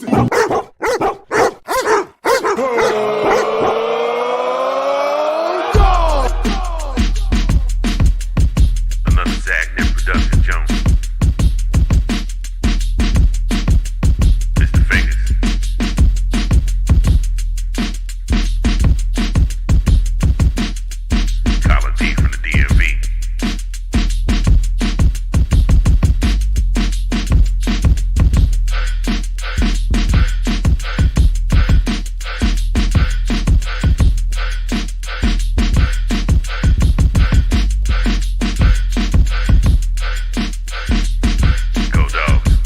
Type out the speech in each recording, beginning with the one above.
Another Zach Nip production, Jones. Mr. Fingaz. Collin from the DMV. Go Dogs.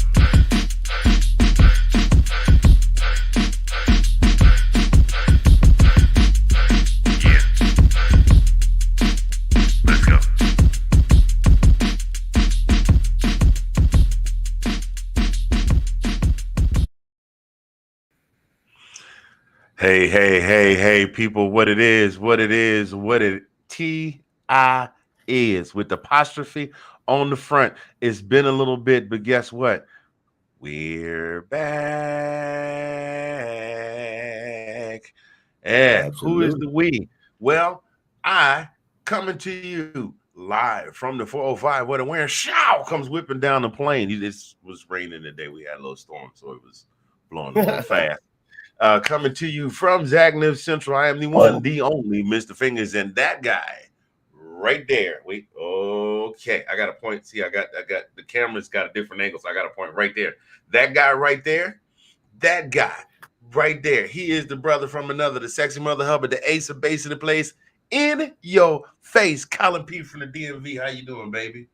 Yeah. Let's go. Hey, people, what it is, what it T-I is with the apostrophe on the front. It's been a little bit, but guess what? We're back. And who is the we? Well, I coming to you live from the 405 where the wind show comes whipping down the plane. It was raining today. We had a little storm, so it was blowing a little fast. Coming to you from Zagnib Central. I am the one, the only Mr. Fingaz, and that guy right there. Wait, okay. I got a point. See, I got the camera's got a different angle, so I got a point right there. That guy right there, that guy right there. He is the brother from another, the sexy mother Hubbard, the ace of base of the place. In your face, Collin P from the DMV. How you doing, baby?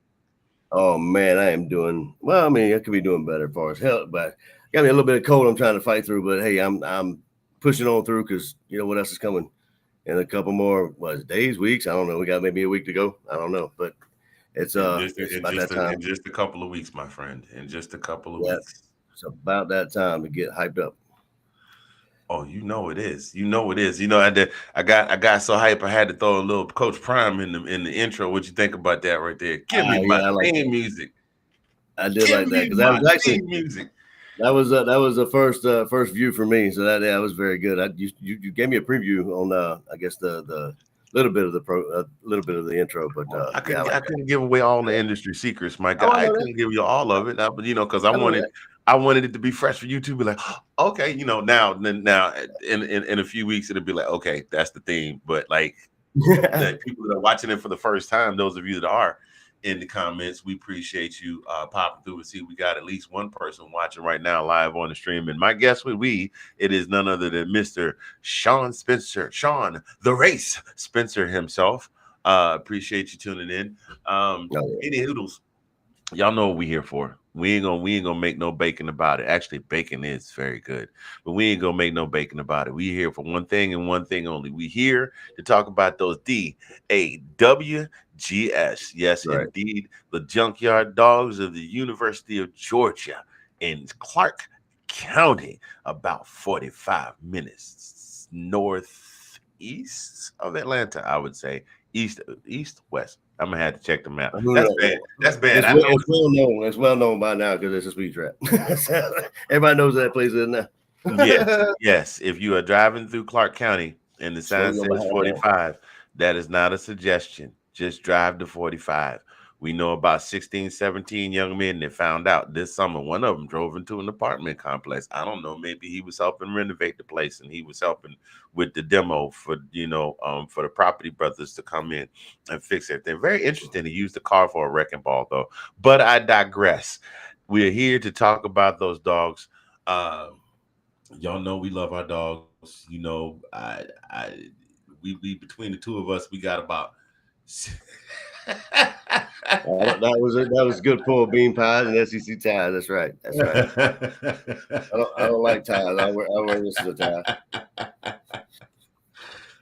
Oh man, I am doing well. I mean, I could be doing better as far as health, but got me a little bit of cold I'm trying to fight through. But hey, I'm pushing on through because you know what else is coming in a couple more days, weeks. I don't know. We got maybe a week to go. I don't know, but it's about that time. In just a couple of weeks, my friend. In just a couple of weeks. It's about that time to get hyped up. Oh, you know it is. You know it is. You know, I got so hype I had to throw a little Coach Prime in the intro. What you think about that right there? Give me my theme music. I did like that because that was actually music. That was the first view for me. So that was very good. You gave me a preview on I guess the little bit of the intro, but I couldn't give away all the industry secrets, my guy. I couldn't give you all of it, but you know, because I wanted it to be fresh for you to be like, okay, you know, now in a few weeks it'll be like, okay, that's the theme. But like the people that are watching it for the first time, those of you that are in the comments, we appreciate you popping through and see we got at least one person watching right now live on the stream. And my guest it is none other than Mr. Sean Spencer, Sean the Race Spencer himself. Appreciate you tuning in. Any hoodles, y'all know what we here for. We ain't gonna make no bacon about it. Actually, bacon is very good, but we ain't gonna make no bacon about it. We here for one thing and one thing only. We here to talk about those DAWGS. Yes, right. Indeed, the Junkyard Dogs of the University of Georgia in Clark County, about 45 minutes northeast of Atlanta, I would say. East, west. I'm gonna have to check the map. That's bad. It's well known by now because it's a speed trap. Everybody knows that place is now. Yes. If you are driving through Clark County and the sign says 45, that is not a suggestion. Just drive to 45. We know about 16, 17 young men that found out this summer. One of them drove into an apartment complex. I don't know. Maybe he was helping renovate the place and he was helping with the demo for, for the property brothers to come in and fix everything. Very interesting. He used the car for a wrecking ball, though. But I digress. We're here to talk about those dogs. Y'all know we love our dogs. You know, we between the two of us, we got about. That was good pull. Bean pies and SEC ties. That's right. I don't like ties. I wear this as a tie.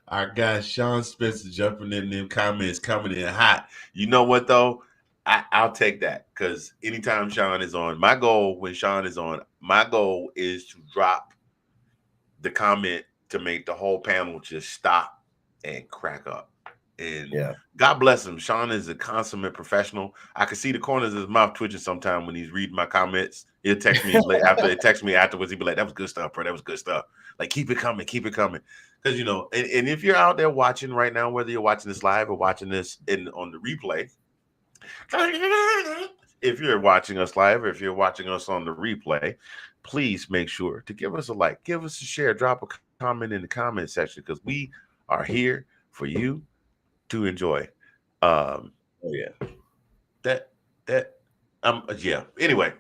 Our guy Sean Spencer jumping in them comments, coming in hot. You know what though? I'll take that because anytime Sean is on, my goal when Sean is on, my goal is to drop the comment to make the whole panel just stop and crack up. And yeah, God bless him. Sean is a consummate professional. I can see the corners of his mouth twitching sometime when he's reading my comments. He'll text me afterwards. He'll be like, "That was good stuff, bro. That was good stuff. Like, keep it coming, keep it coming." Because and if you're out there watching right now, whether you're watching this live or watching this on the replay, if you're watching us live or if you're watching us on the replay, please make sure to give us a like, give us a share, drop a comment in the comment section, because we are here for you to enjoy. oh yeah, Yeah. Anyway,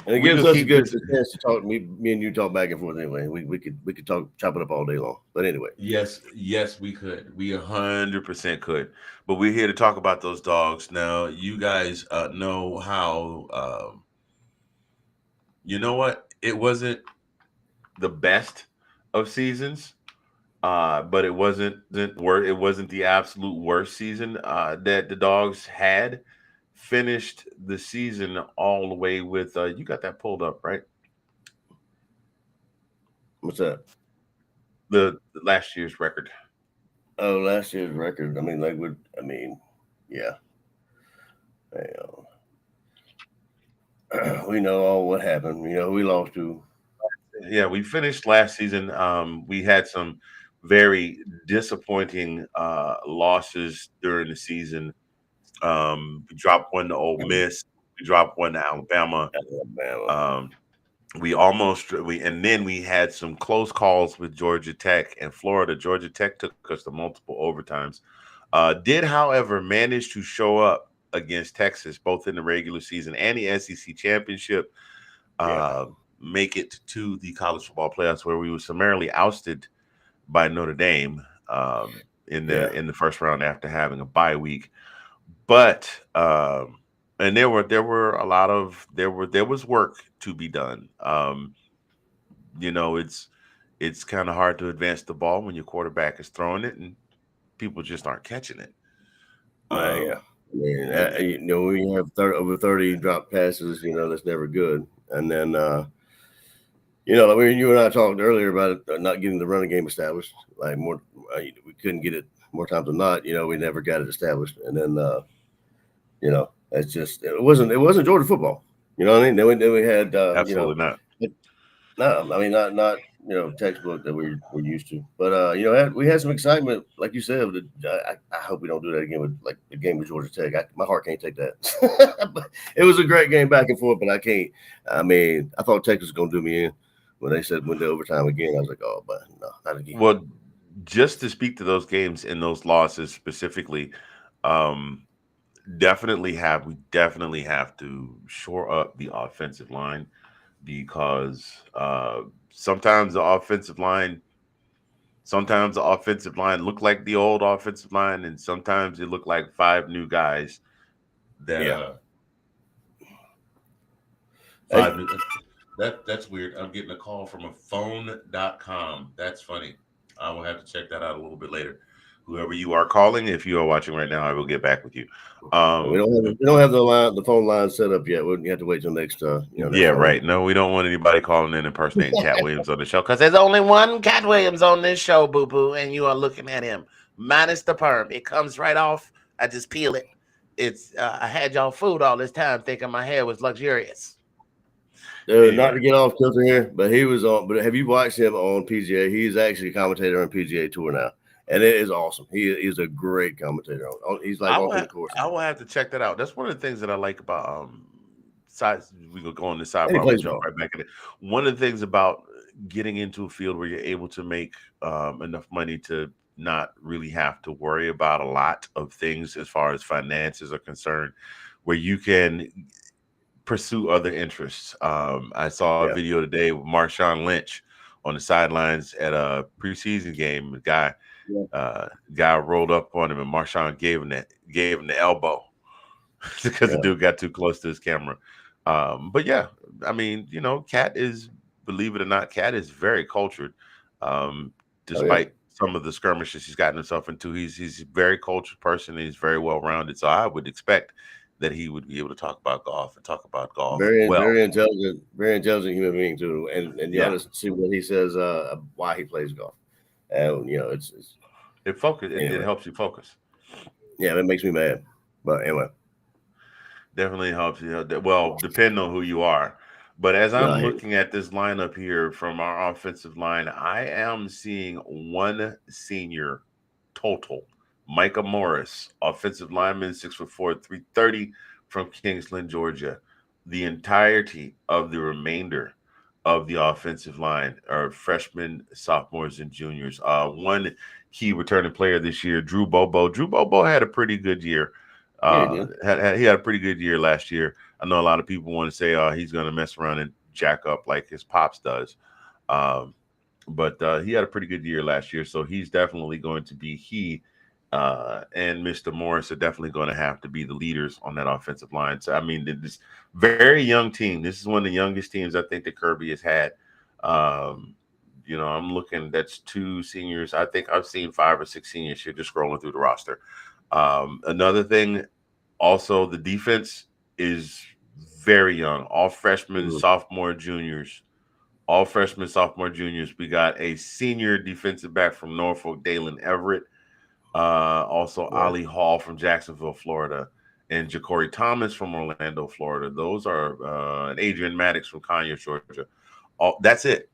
and it gives us a good chance to talk. Me and you talk back and forth anyway. We could chop it up all day long. But anyway, yes, we could. We 100% could. But we're here to talk about those dogs. Now, you guys know how. You know what? It wasn't the best of seasons. But it wasn't the absolute worst season that the dogs had. Finished the season all the way with you got that pulled up, right? What's that? The last year's record. Oh, last year's record. Yeah. We know all what happened. We lost to. Yeah, we finished last season. We had some very disappointing losses during the season. We dropped one to Ole Miss. We dropped one to Alabama. Then we had some close calls with Georgia Tech and Florida. Georgia Tech took us to multiple overtimes. Did, however, manage to show up against Texas, both in the regular season and the SEC championship. Make it to the college football playoffs, where we were summarily ousted by Notre Dame in the first round after having a bye week. But and there was work to be done. It's kind of hard to advance the ball when your quarterback is throwing it and people just aren't catching it. Yeah. When you have over 30 drop passes, that's never good. And then, you and I talked earlier about it, not getting the running game established. Like we couldn't get it more times than not. We never got it established. And then, it's just it wasn't Georgia football. You know what I mean? Then we had absolutely not. No, I mean not textbook that we're used to. But we had some excitement, like you said. I hope we don't do that again with like the game with Georgia Tech. My heart can't take that. But it was a great game back and forth, but I can't. I mean, I thought Texas was gonna do me in when they said went to overtime again. I was like, oh, but no, not again. Well, just to speak to those games and those losses specifically, we definitely have to shore up the offensive line, because sometimes the offensive line look like the old offensive line, and sometimes it look like 5 new guys that that's weird. I'm getting a call from a phone.com. That's funny. I will have to check that out a little bit later. Whoever you are calling, if you are watching right now, I will get back with you. We don't have the phone line set up yet. We have to wait till next. Right. No, we don't want anybody calling in impersonating Cat Williams on the show, because there's only one Cat Williams on this show, boo boo, and you are looking at him minus the perm. It comes right off. I just peel it. It's I had y'all food all this time, thinking my hair was luxurious. Dude, not to get off kilter here, but he was on. But have you watched him on PGA? He's actually a commentator on PGA Tour now. And it is awesome. He is a great commentator. He's like off the course. I will have to check that out. That's one of the things that I like about we could go on the sidebar. We'll jump right back in it. One of the things about getting into a field where you're able to make enough money to not really have to worry about a lot of things as far as finances are concerned, where you can pursue other interests. I saw a video today with Marshawn Lynch on the sidelines at a preseason game. The guy rolled up on him, and Marshawn gave him the elbow because the dude got too close to his camera. But yeah, I mean, Cat is, believe it or not, Cat is very cultured. Despite some of the skirmishes he's gotten himself into, he's a very cultured person, and he's very well rounded. So I would expect that he would be able to talk about golf and talk about golf. Very intelligent human being too. And you ought to see what he says why he plays golf. And it helps you focus. Yeah, that makes me mad. But anyway, Definitely helps you. Well, depending on who you are. But as no, I I'm hate it. looking at this lineup here from our offensive line, I am seeing one senior total. Micah Morris, offensive lineman, 6'4", 330 from Kingsland, Georgia. The entirety of the remainder of the offensive line are freshmen, sophomores, and juniors. One key returning player this year, Drew Bobo. Drew Bobo had a pretty good year. Yeah, he did. He had a pretty good year last year. I know a lot of people want to say, he's going to mess around and jack up like his pops does. Um, but he had a pretty good year last year, so he's definitely going to be and Mr. Morris are definitely going to have to be the leaders on that offensive line. So I mean, this very young team. This is one of the youngest teams I think that Kirby has had. Um, I'm looking. That's two seniors. I think I've seen 5 or 6 seniors here just scrolling through the roster. Another thing, also the defense is very young. All freshmen, Mhm. sophomore, juniors. All freshmen, sophomore, juniors. We got a senior defensive back from Norfolk, Dalen Everett. Also, Yeah, Ali Hall from Jacksonville, Florida, and Ja'Cory Thomas from Orlando, Florida. Those are and Adrian Maddox from Conyers, Georgia. That's it.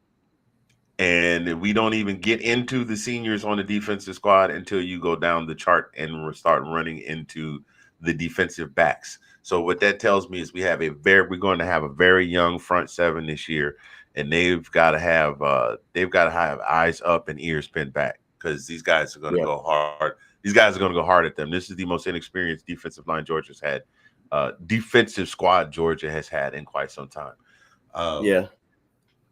And we don't even get into the seniors on the defensive squad until you go down the chart and start running into the defensive backs. So what that tells me is we're going to have a very young front seven this year, and they've got to have eyes up and ears pinned back because these guys are going to yeah, go hard. These guys are going to go hard at them. This is the most inexperienced defensive line Georgia's had, defensive squad Georgia has had in quite some time. yeah.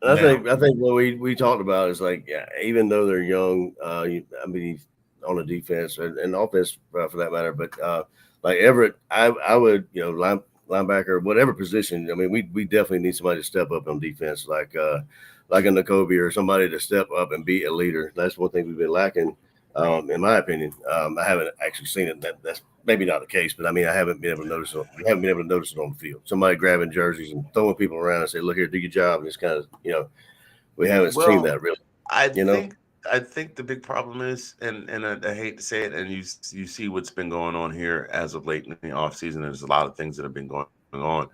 And Now, I think what we talked about is like, yeah, even though they're young, I mean, on the defense and offense for that matter, but like Everett, I would, linebacker, whatever position. I mean, we definitely need somebody to step up on defense, like a N'Kobe or somebody to step up and be a leader. That's one thing we've been lacking, in my opinion. I haven't actually seen it. That's maybe not the case, but I mean, I haven't been able to notice it. We haven't been able to notice it on the field. Somebody grabbing jerseys and throwing people around and say, "Look here, do your job." And it's kind of, we haven't seen well, that really. I You know? think I think the big problem is, and I hate to say it, and you see what's been going on here as of late in the off season. There's a lot of things that have been going on.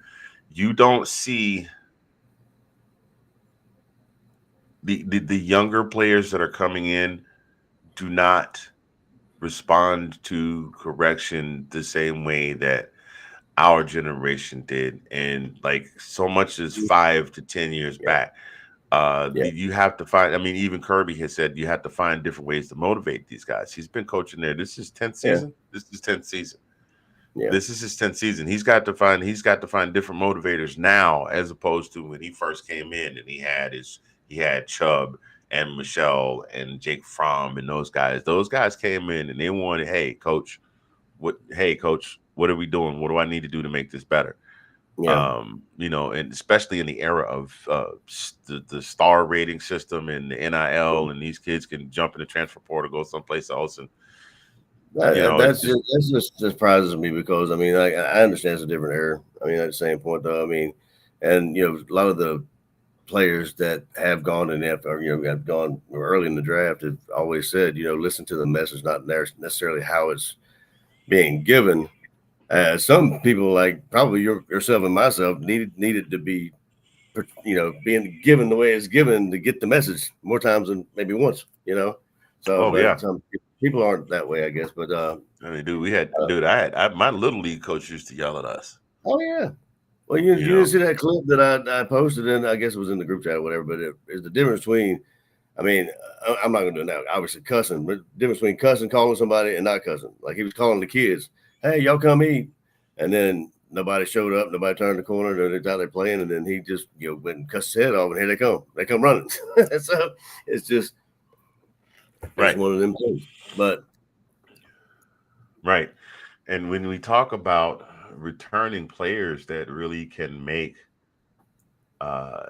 You don't see the younger players that are coming in do not respond to correction the same way that our generation did, and like so much as 5 to 10 years Yeah, back. yeah, You have to find. I mean, even Kirby has said you have to find different ways to motivate these guys. He's been coaching there. This is 10th yeah, season. This is 10th season. yeah, This is his 10th season. He's got to find different motivators now as opposed to when he first came in and he had Chubb and Michelle and Jake Fromm and those guys. Those guys came in and they wanted, hey coach, what are we doing? What do I need to do to make this better? yeah, And especially in the era of the star rating system and the yeah. NIL, and these kids can jump in the transfer portal, go someplace else, and it's just That's just surprises me because I mean I understand it's a different era. I mean at the same point though, I mean, and a lot of the players that have gone in or have gone early in the draft have always said listen to the message, not necessarily how it's being given. Some people like probably yourself and myself needed to be being given the way it's given to get the message more times than maybe once. So, oh but yeah. some people aren't that way, I guess. But I mean, my little league coach used to yell at us. oh yeah. Well, you You didn't know, see that clip that I posted, and I guess it was in the group chat or whatever. But it's the difference between. I mean, I'm not going to do it now. Obviously, cussing, but the difference between cussing, calling somebody, and not cussing. Like he was calling the kids, "Hey, y'all come eat," and then nobody showed up. Nobody turned the corner. They're out there playing, and then he just went and cussed his head off, and here they come. They come running. So it's right, one of them things. But right. And when we talk about returning players uh,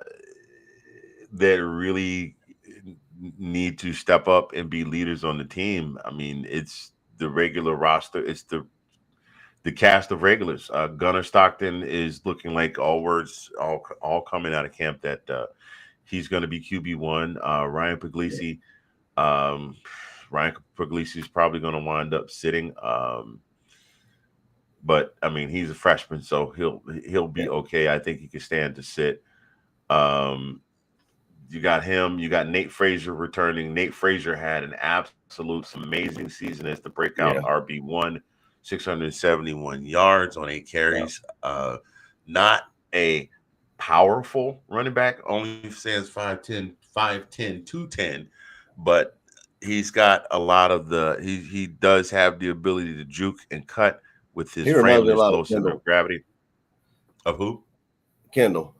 that really need to step up and be leaders on the team, I mean, it's the regular roster. It's the cast of regulars. Gunnar Stockton is looking like all coming out of camp that he's going to be QB1. Um, Ryan Puglisi is probably going to wind up sitting. but I mean, he's a freshman, so he'll be okay. I think he can stand to sit. Um, you got him. You got Nate Frazier returning. Nate Frazier had an absolute amazing season as the breakout RB1, 671 yards on 8 carries. Not a powerful running back, only stands 5'10", 210, but he's got a lot of he does have the ability to juke and cut with his frame and explosive of gravity. Of who? Kendall.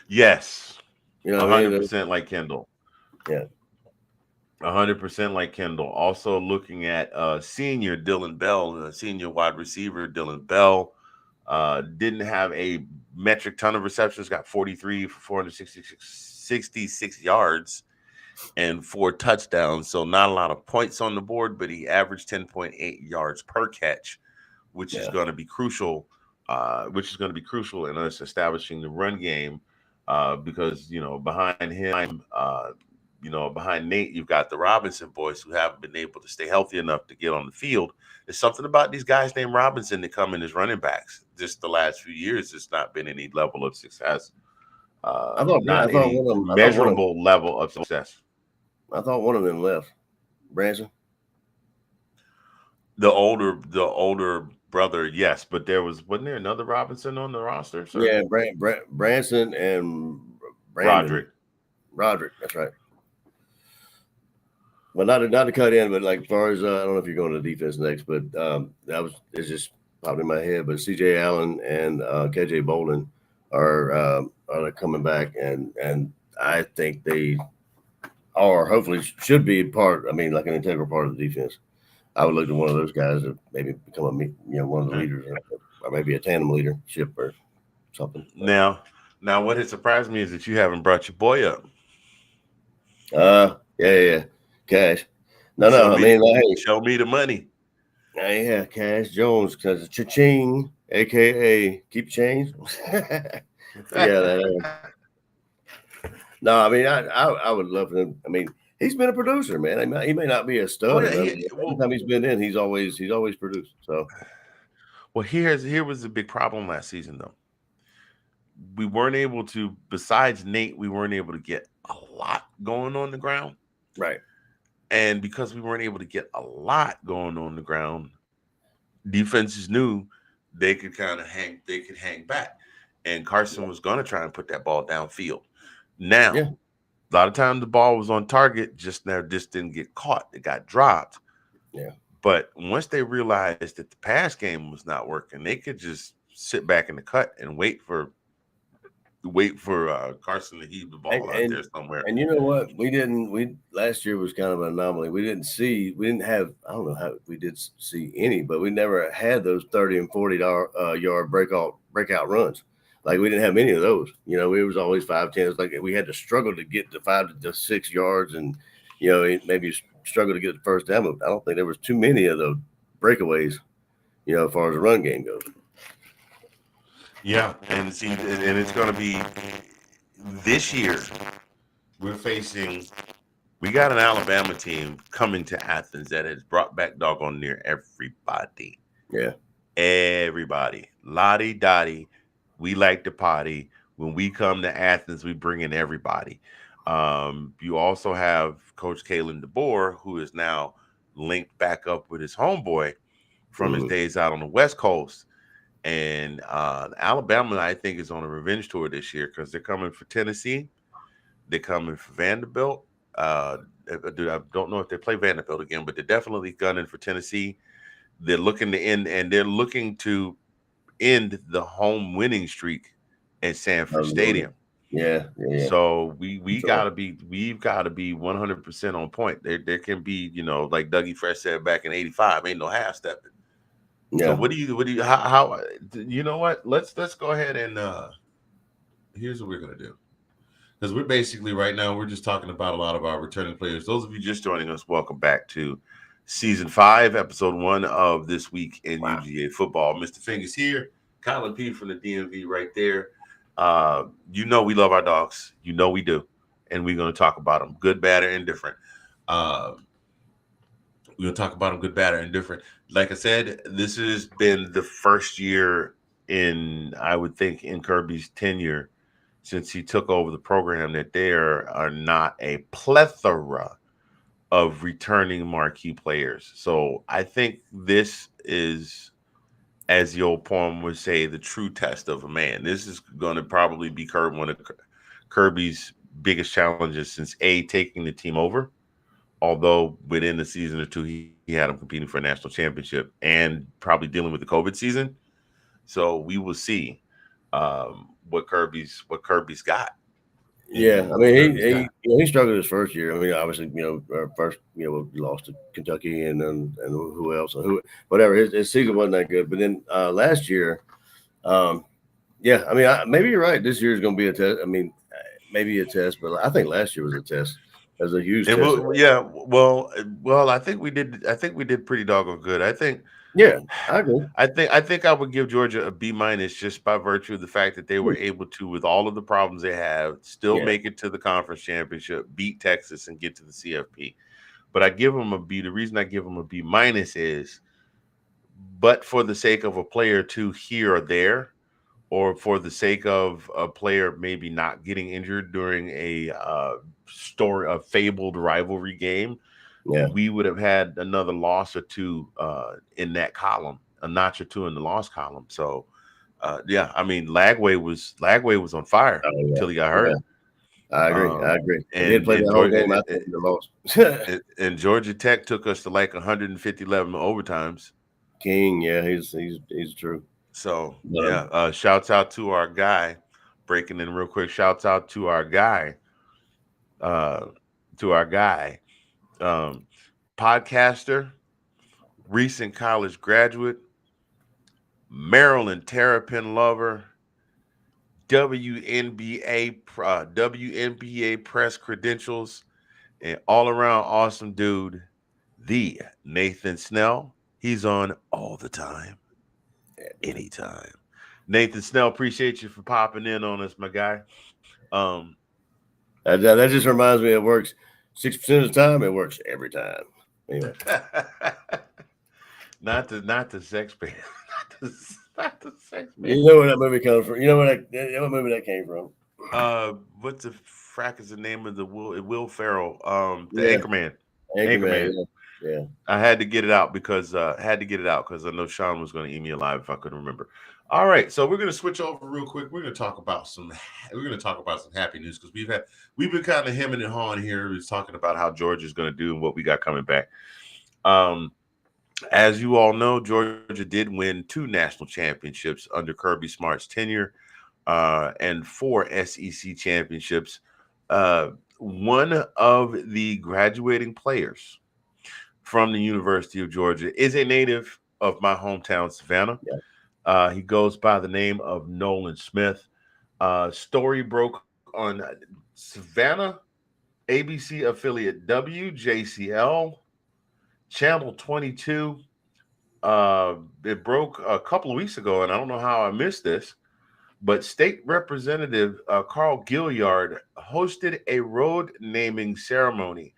Yes. 100% like Kendall. Yeah. 100% like Kendall. Also looking at senior Dylan Bell, senior wide receiver Dylan Bell. Didn't have a metric ton of receptions, got 43 for 466 yards and 4 touchdowns. So not a lot of points on the board, but he averaged 10.8 yards per catch, which is going to be crucial. In us establishing the run game. Because behind him, behind Nate, you've got the Robinson boys who haven't been able to stay healthy enough to get on the field. There's something about these guys named Robinson that come in as running backs. Just the last few years, it's not been any level of success. Measurable level of success. I thought one of them left. Branson. The older brother, yes, but wasn't there another Robinson on the roster? Sir? Yeah, Branson and Roderick, that's right. Well, not to cut in, but like as far as I don't know if you're going to defense next, but it's just popped in my head. But C.J. Allen and KJ Bolden are coming back, and I think they are hopefully should be part. I mean, like an integral part of the defense. I would look to one of those guys to maybe become one of the leaders, or maybe a tandem leadership or something. Now, what has surprised me is that you haven't brought your boy up. Yeah, Cash. Show me the money. Yeah, Cash Jones, because it's cha-ching, aka keep change. No, I mean, I would love him. I mean, he's been a producer, man. He may not be a stud. Every time he's been in, he's always produced. So, well, here was the big problem last season, though. We weren't able to. Besides Nate, we weren't able to get a lot going on the ground, right? And because we weren't able to get a lot going on the ground, defenses knew they could kind of hang back, and Carson was going to try and put that ball downfield. Now. Yeah. A lot of times the ball was on target, just didn't get caught. It got dropped. Yeah. But once they realized that the pass game was not working, they could just sit back in the cut and wait for Carson to heave the ball out there somewhere. And you know what? Last year was kind of an anomaly. We didn't have, I don't know how we did see any, but we never had those 30 and 40 yard breakout runs. Like we didn't have many of those, it was always 5-10. It's like we had to struggle to get to 5 to 6 yards, and maybe struggle to get the first down. I don't think there was too many of those breakaways, as far as the run game goes. Yeah, and it's going to be this year. We got an Alabama team coming to Athens that has brought back doggone near everybody. Yeah, everybody, lottie dottie. We like to party. When we come to Athens, we bring in everybody. You also have Coach Kalen DeBoer, who is now linked back up with his homeboy from his days out on the West Coast. And Alabama, I think, is on a revenge tour this year because they're coming for Tennessee. They're coming for Vanderbilt. I don't know if they play Vanderbilt again, but they're definitely gunning for Tennessee. They're looking to end the home winning streak at Sanford Stadium. Yeah. So we've got to be 100% on point. There can be, like Dougie Fresh said back in '85, ain't no half stepping. Yeah. So what do you how you know what? Let's go ahead and here's what we're gonna do. Because we're basically right now we're just talking about a lot of our returning players. Those of you just joining us, welcome back to Season 5, Episode 1 of This Week in UGA Football. Mr. Fingaz here, Collin P from the DMV right there. We love our dogs. We do. And we're going to talk about them, good, bad, or indifferent. We're going to talk about them, good, bad, or indifferent. like I said, this has been the first year I would think, in Kirby's tenure since he took over the program that there are not a plethora of returning marquee players. So I think this is, as the old poem would say, the true test of a man. This is going to probably be one of Kirby's biggest challenges since taking the team over. Although within the season or two, he had him competing for a national championship and probably dealing with the COVID season. So we will see what Kirby's got. Yeah, I mean, he struggled his first year. I mean, obviously, first, we lost to Kentucky and who else, whatever. His season wasn't that good. But then last year, yeah, I mean, maybe you're right. This year is going to be a test. I mean, maybe a test, but I think last year was a test. It was a huge test. Well, I think we did pretty doggone good. I think. Yeah, I agree. I think I would give Georgia a B- just by virtue of the fact that they were able to, with all of the problems they have, still make it to the conference championship, beat Texas, and get to the CFP. But I give them a B. The reason I give them a B- is, but for the sake of a player or two here or there, or for the sake of a player maybe not getting injured during a fabled rivalry game, we would have had another loss or two in that column, a notch or two in the loss column. So, I mean, Lagway was on fire until he got hurt. I agree. And did play the whole game after the loss. And Georgia Tech took us to like 150 overtimes. King, yeah, he's true. So shouts out to our guy. Breaking in real quick. Shouts out to our guy. Podcaster, recent college graduate, Maryland Terrapin lover, WNBA press credentials, and all around awesome dude, the Nathan Snell. He's on all the time, anytime. Nathan Snell, appreciate you for popping in on us, my guy. That just reminds me, it works 6% of the time. It works every time. Anyway. not the sex band. Not the sex band. You know where that movie comes from. You know what movie that came from. What the frack is the name of the Will Ferrell? The Anchorman. Anchorman. Yeah. I had to get it out because I know Sean was going to eat me alive if I couldn't remember. All right, so we're going to switch over real quick. We're going to talk about some happy news because we've been kind of hemming and hawing here. We're talking about how Georgia's going to do and what we got coming back. As you all know, Georgia did win 2 national championships under Kirby Smart's tenure, and 4 SEC championships. One of the graduating players from the University of Georgia is a native of my hometown, Savannah. Yeah. He goes by the name of Nolan Smith. Story broke on Savannah ABC affiliate WJCL, Channel 22. It broke a couple of weeks ago, and I don't know how I missed this, but State Representative Carl Gilliard hosted a road naming ceremony.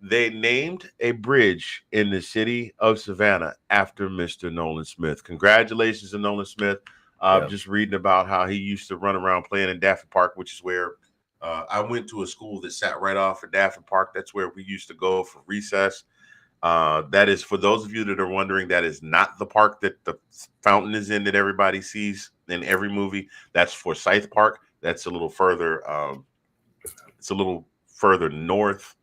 They named a bridge in the city of Savannah after Mr. Nolan Smith. Congratulations to Nolan Smith. Just reading about how he used to run around playing in Daffin Park, which is where I went to a school that sat right off of Daffin Park. That's where we used to go for recess. That is, for those of you that are wondering, that is not the park that the fountain is in that everybody sees in every movie. That's Forsyth Park. That's a little further. It's a little further north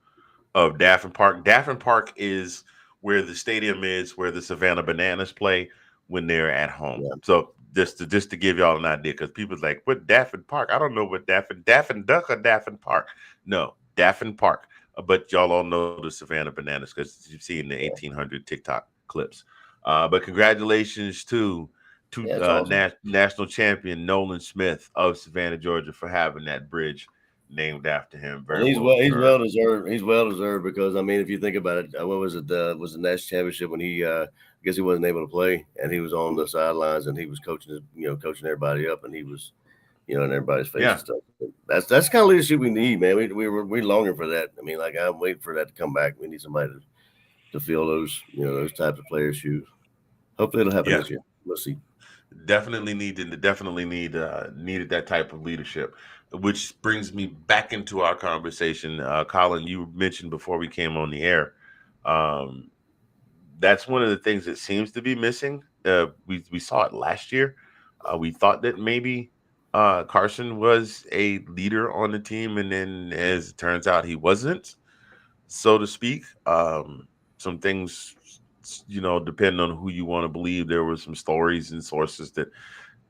of Daffin Park. Daffin Park is where the stadium is, where the Savannah Bananas play when they're at home. Yeah. So just to give y'all an idea, because people's like, what Daffin Park? I don't know what Daffin Duck or Daffin Park. No, Daffin Park. But y'all all know the Savannah Bananas because you've seen the 1800 TikTok clips. But congratulations to awesome. National champion Nolan Smith of Savannah, Georgia, for having that bridge named after him. He's well deserved. He's well deserved because, I mean, if you think about it, what was it? Was the national championship when he? I guess he wasn't able to play, and he was on the sidelines, and he was coaching everybody up, and he was, in everybody's face and stuff. That's the kind of leadership we need, man. We're longing for that. I mean, like, I'm waiting for that to come back. We need somebody to fill those, those types of players' shoes. hopefully it'll happen this year. We'll see. Definitely needed that type of leadership, which brings me back into our conversation. Collin, you mentioned before we came on the air, that's one of the things that seems to be missing. We saw it last year. We thought that maybe Carson was a leader on the team, and then as it turns out, he wasn't, so to speak. Some things, depending on who you want to believe, there were some stories and sources that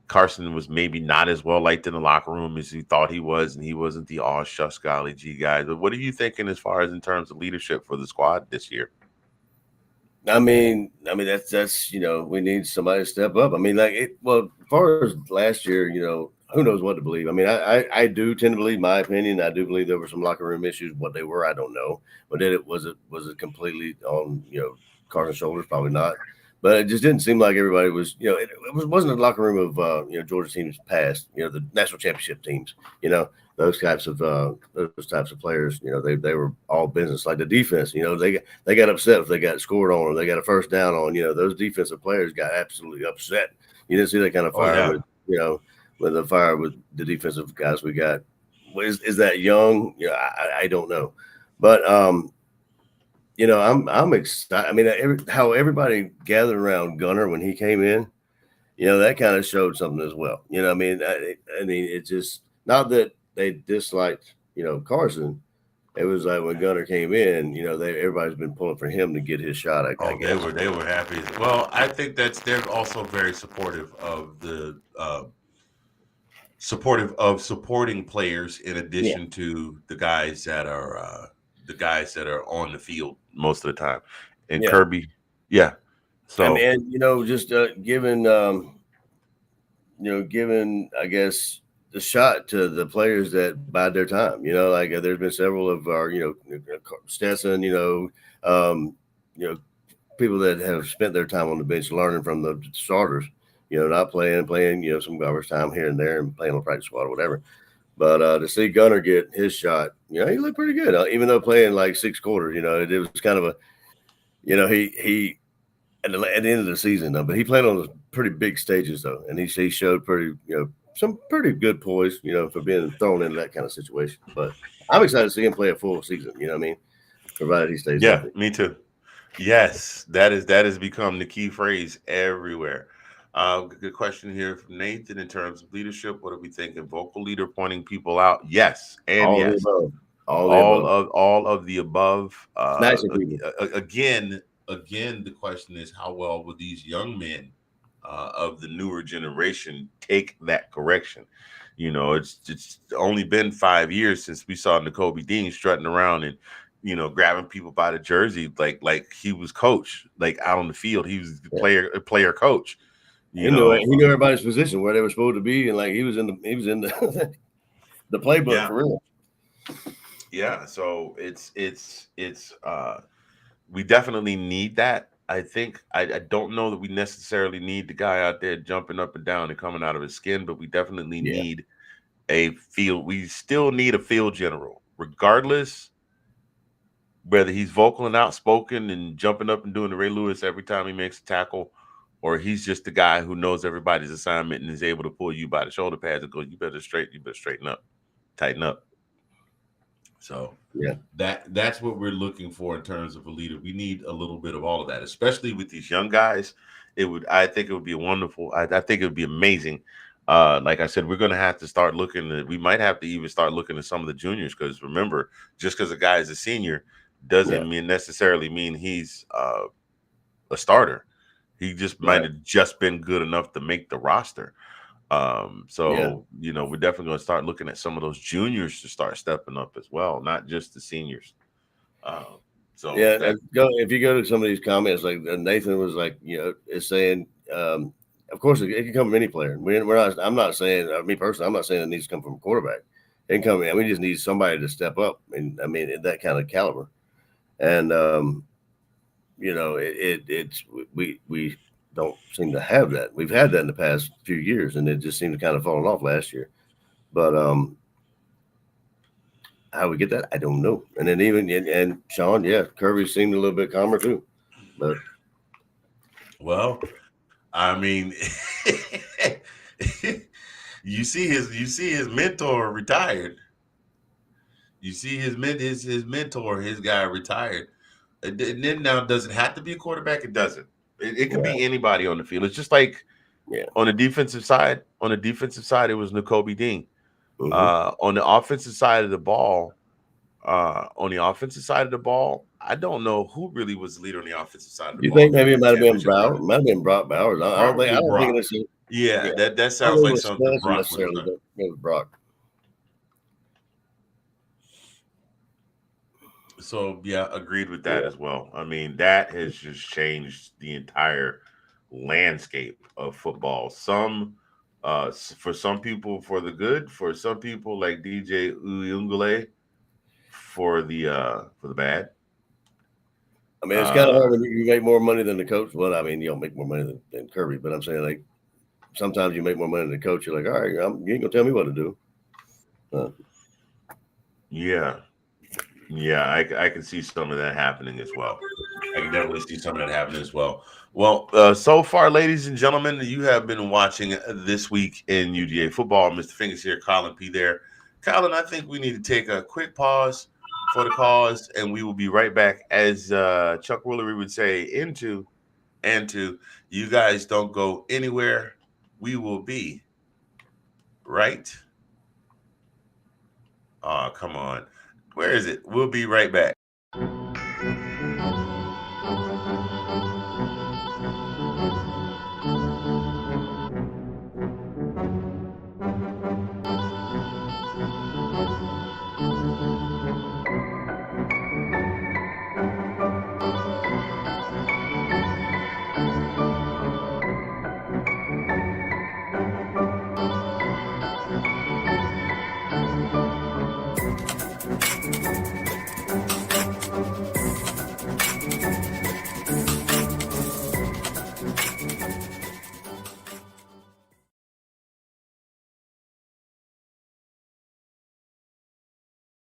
Carson was maybe not as well liked in the locker room as he thought he was, and he wasn't the all shucks golly gee guy. But what are you thinking as far as in terms of leadership for the squad this year? I mean, that's we need somebody to step up. I mean, as far as last year, who knows what to believe. I mean, I do tend to believe my opinion. I do believe there were some locker room issues. What they were, I don't know. But then was it completely on Carson's shoulders? Probably not. But it just didn't seem like everybody was, it wasn't a locker room of Georgia teams past, the national championship teams, those types of players, they were all business. Like the defense, they got upset if they got scored on or they got a first down on. Those defensive players got absolutely upset. You didn't see that kind of fire with the fire with the defensive guys we got. Is that young? I don't know, but I'm excited. I mean, how everybody gathered around Gunner when he came in, that kind of showed something as well. I mean, it's just not that they disliked, Carson. It was like when Gunner came in, everybody's been pulling for him to get his shot. I guess. They were happy. Well, I think they're also very supportive of the supporting players in addition to the guys that are on the field most of the time. And Kirby, So I mean, just giving I guess the shot to the players that bide their time. Like there's been several of our, Stetson, people that have spent their time on the bench learning from the starters. Not playing, some garbage time here and there and playing on practice squad or whatever. But to see Gunner get his shot, he looked pretty good. Even though playing like 6 quarters, it was kind of a, he at the end of the season though, but he played on pretty big stages though, and he showed pretty, some pretty good poise, for being thrown into that kind of situation. But I'm excited to see him play a full season. You know what I mean? Provided he stays healthy. Me too. Yes, that has become the key phrase everywhere. Good question here from Nathan in terms of leadership. What are we thinking? Vocal leader pointing people out? Yes, and all yes, all of the above. Again, the question is how well will these young men of the newer generation take that correction? It's only been 5 years since we saw Nakobe Dean strutting around and grabbing people by the jersey like he was coach, like out on the field. He was the player coach. He knew everybody's position where they were supposed to be, and like he was in the the playbook for real. Yeah, so it's we definitely need that. I think I don't know that we necessarily need the guy out there jumping up and down and coming out of his skin, but we definitely need a field. We still need a field general, regardless whether he's vocal and outspoken and jumping up and doing the Ray Lewis every time he makes a tackle, or he's just the guy who knows everybody's assignment and is able to pull you by the shoulder pads and go, you better straighten up, tighten up. So that's what we're looking for in terms of a leader. We need a little bit of all of that, especially with these young guys. I think it would be wonderful. I think it would be amazing. Like I said, we're going to have to start looking. We might have to even start looking at some of the juniors, because remember, just because a guy is a senior doesn't necessarily mean he's a starter. He just might have just been good enough to make the roster. We're definitely going to start looking at some of those juniors to start stepping up as well, not just the seniors. If you go to some of these comments, like Nathan was like, is saying, of course it can come from any player. I'm not saying, me personally, I'm not saying it needs to come from a quarterback. It can come. We just need somebody to step up, and that kind of caliber. And we don't seem to have that. We've had that in the past few years, and it just seemed to kind of falling off last year. But how we get that, I don't know. And then and Sean, Kirby seemed a little bit calmer too. But I mean, you see his mentor retired. You see his mentor, his guy retired. And then now, does it have to be a quarterback? It doesn't. It could be anybody on the field. It's just like on the defensive side. On the defensive side, it was Nakobe Dean. On the offensive side of the ball, I don't know who really was the leader on the offensive side of the You ball. think maybe it might have been Bowers? Might have been Brock Bowers. I don't think it's. Yeah, that sounds like something Brock would have done. It was Brock. So yeah, agreed with that as well. I mean, that has just changed the entire landscape of football. For some people for the good, for some people like DJ Uyunglele for the bad. I mean, it's kind of hard when you make more money than the coach. Well, I mean, you don't make more money than Kirby, but I'm saying like sometimes you make more money than the coach. You're like, all right, you ain't gonna tell me what to do. Yeah, I can see some of that happening as well. I can definitely see some of that happening as well. Well, so far, ladies and gentlemen, you have been watching This Week in UGA Football. Mr. Fingaz here, Collin P there. Collin, I think we need to take a quick pause for the cause, and we will be right back. As Chuck Woolery would say, into and to. You guys don't go anywhere. We will be right. Oh, come on. Where is it? We'll be right back.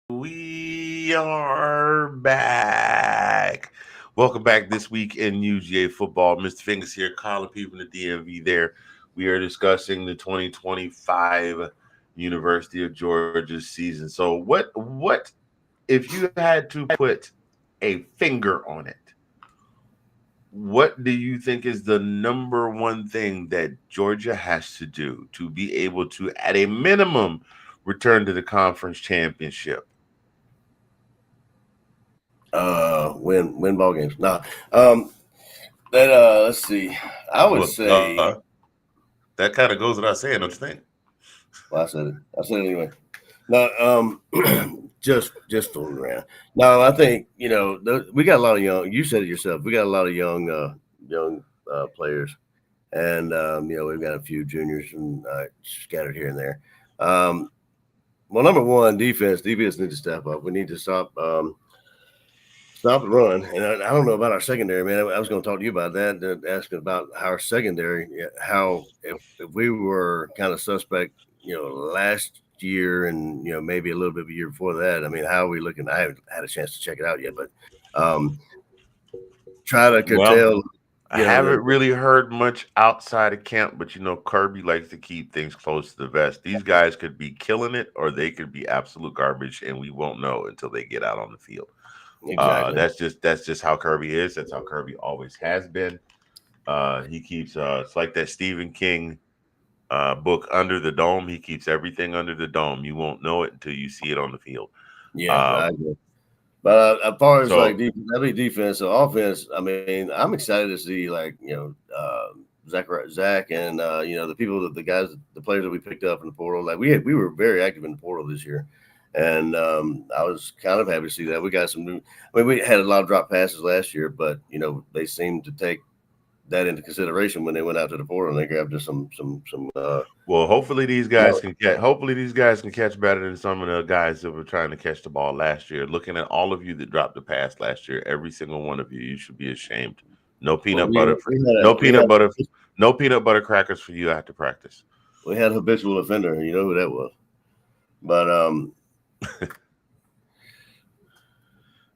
We are back. Welcome back This Week in UGA Football. Mr. Fingaz here, Collin P from the DMV there. We are discussing the 2025 University of Georgia season. So what if you had to put a finger on it, what do you think is the number one thing that Georgia has to do to be able to, at a minimum, return to the conference championship? Win ball games. No. Let's see. I would say that kind of goes without saying, don't you think? Well, I said it anyway. No, just fooling around. No, I think we got a lot of young. You said it yourself. We got a lot of young players, and we've got a few juniors and scattered here and there. Well, number one, defense needs to step up. We need to stop the run. And I don't know about our secondary, man. I was going to talk to you about that, asking about our secondary, how if we were kind of suspect, last year and, maybe a little bit of a year before that. I mean, how are we looking? I haven't had a chance to check it out yet, but try to curtail. I haven't really heard much outside of camp, but Kirby likes to keep things close to the vest. These guys could be killing it or they could be absolute garbage, and we won't know until they get out on the field. Exactly. That's just how Kirby is. That's how Kirby always has been. He keeps it's like that Stephen King book, Under the Dome. He keeps everything under the dome. You won't know it until you see it on the field. Yeah, I agree. But as far as defense or offense, I mean, I'm excited to see Zach and the people, the players that we picked up in the portal. Like we were very active in the portal this year. And I was kind of happy to see that. We got some new. I mean, we had a lot of drop passes last year, but they seemed to take that into consideration when they went out to the portal and they grabbed just some. Well, hopefully these guys can catch. Hopefully these guys can catch better than some of the guys that were trying to catch the ball last year. Looking at all of you that dropped the pass last year, every single one of you should be ashamed. No peanut butter. No peanut butter crackers for you after practice. We had a habitual offender. You know who that was, but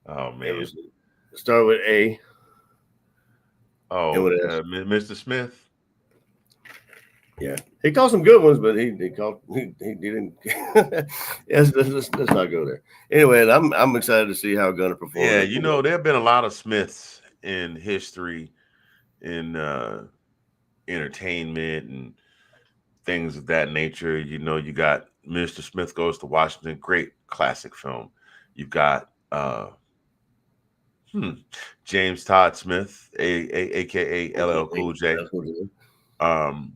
oh man! Start with A. Oh, Mr. Smith. Yeah, he caught some good ones, but he didn't. Let's not go there. Anyway, I'm excited to see how Gunner performs. Yeah, you know, there have been a lot of Smiths in history in entertainment and things of that nature. You know, you got Mr. Smith Goes to Washington, great classic film. You've got James Todd Smith, aka LL Cool J.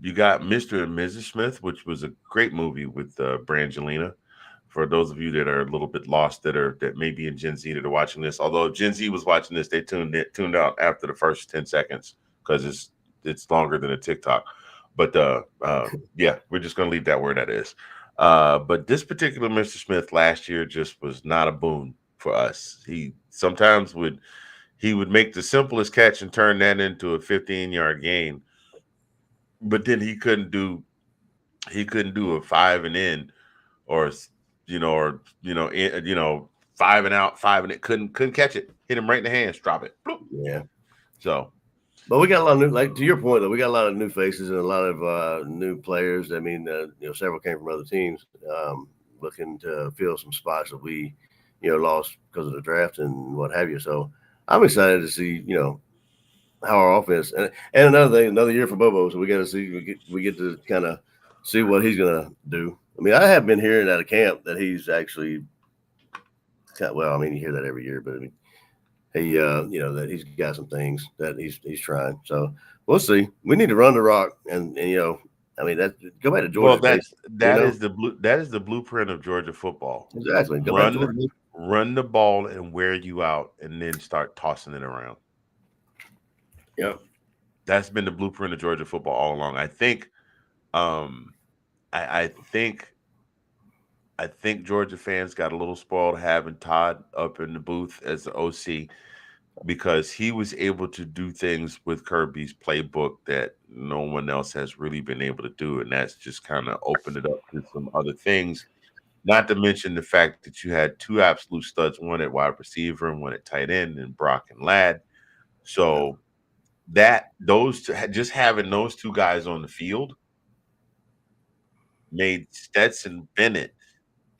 You got Mr. and Mrs. Smith, which was a great movie with Brangelina. For those of you that are a little bit lost, that may be in Gen Z that are watching this, although Gen Z was watching this, they tuned out after the first 10 seconds because it's longer than a TikTok. But yeah, we're just gonna leave that where that is. But this particular Mr. Smith last year just was not a boon for us. He sometimes would make the simplest catch and turn that into a 15-yard gain, but then he couldn't do a 5 and in, or 5 and out, 5 and it couldn't catch it, hit him right in the hands, drop it. Bloop. Yeah. So, but we got a lot of new, like to your point though, we got a lot of new faces and a lot of new players. I mean, several came from other teams, looking to fill some spots that we, lost because of the draft and what have you. So I'm excited to see, how our offense and another thing, another year for Bobo. So we got to see, we get to kind of see what he's gonna do. I mean, I have been hearing out of camp that he's actually, well, I mean, you hear that every year, but I mean, he, that he's got some things that he's trying. So we'll see. We need to run the rock, and I mean, that go back to Georgia. Well, that is the blueprint of Georgia football. Exactly. Run the ball and wear you out, and then start tossing it around. Yeah, that's been the blueprint of Georgia football all along. I think, I think Georgia fans got a little spoiled having Todd up in the booth as the OC, because he was able to do things with Kirby's playbook that no one else has really been able to do, and that's just kind of opened it up to some other things. Not to mention the fact that you had two absolute studs, one at wide receiver and one at tight end, and Brock and Ladd. So just having those two guys on the field made Stetson Bennett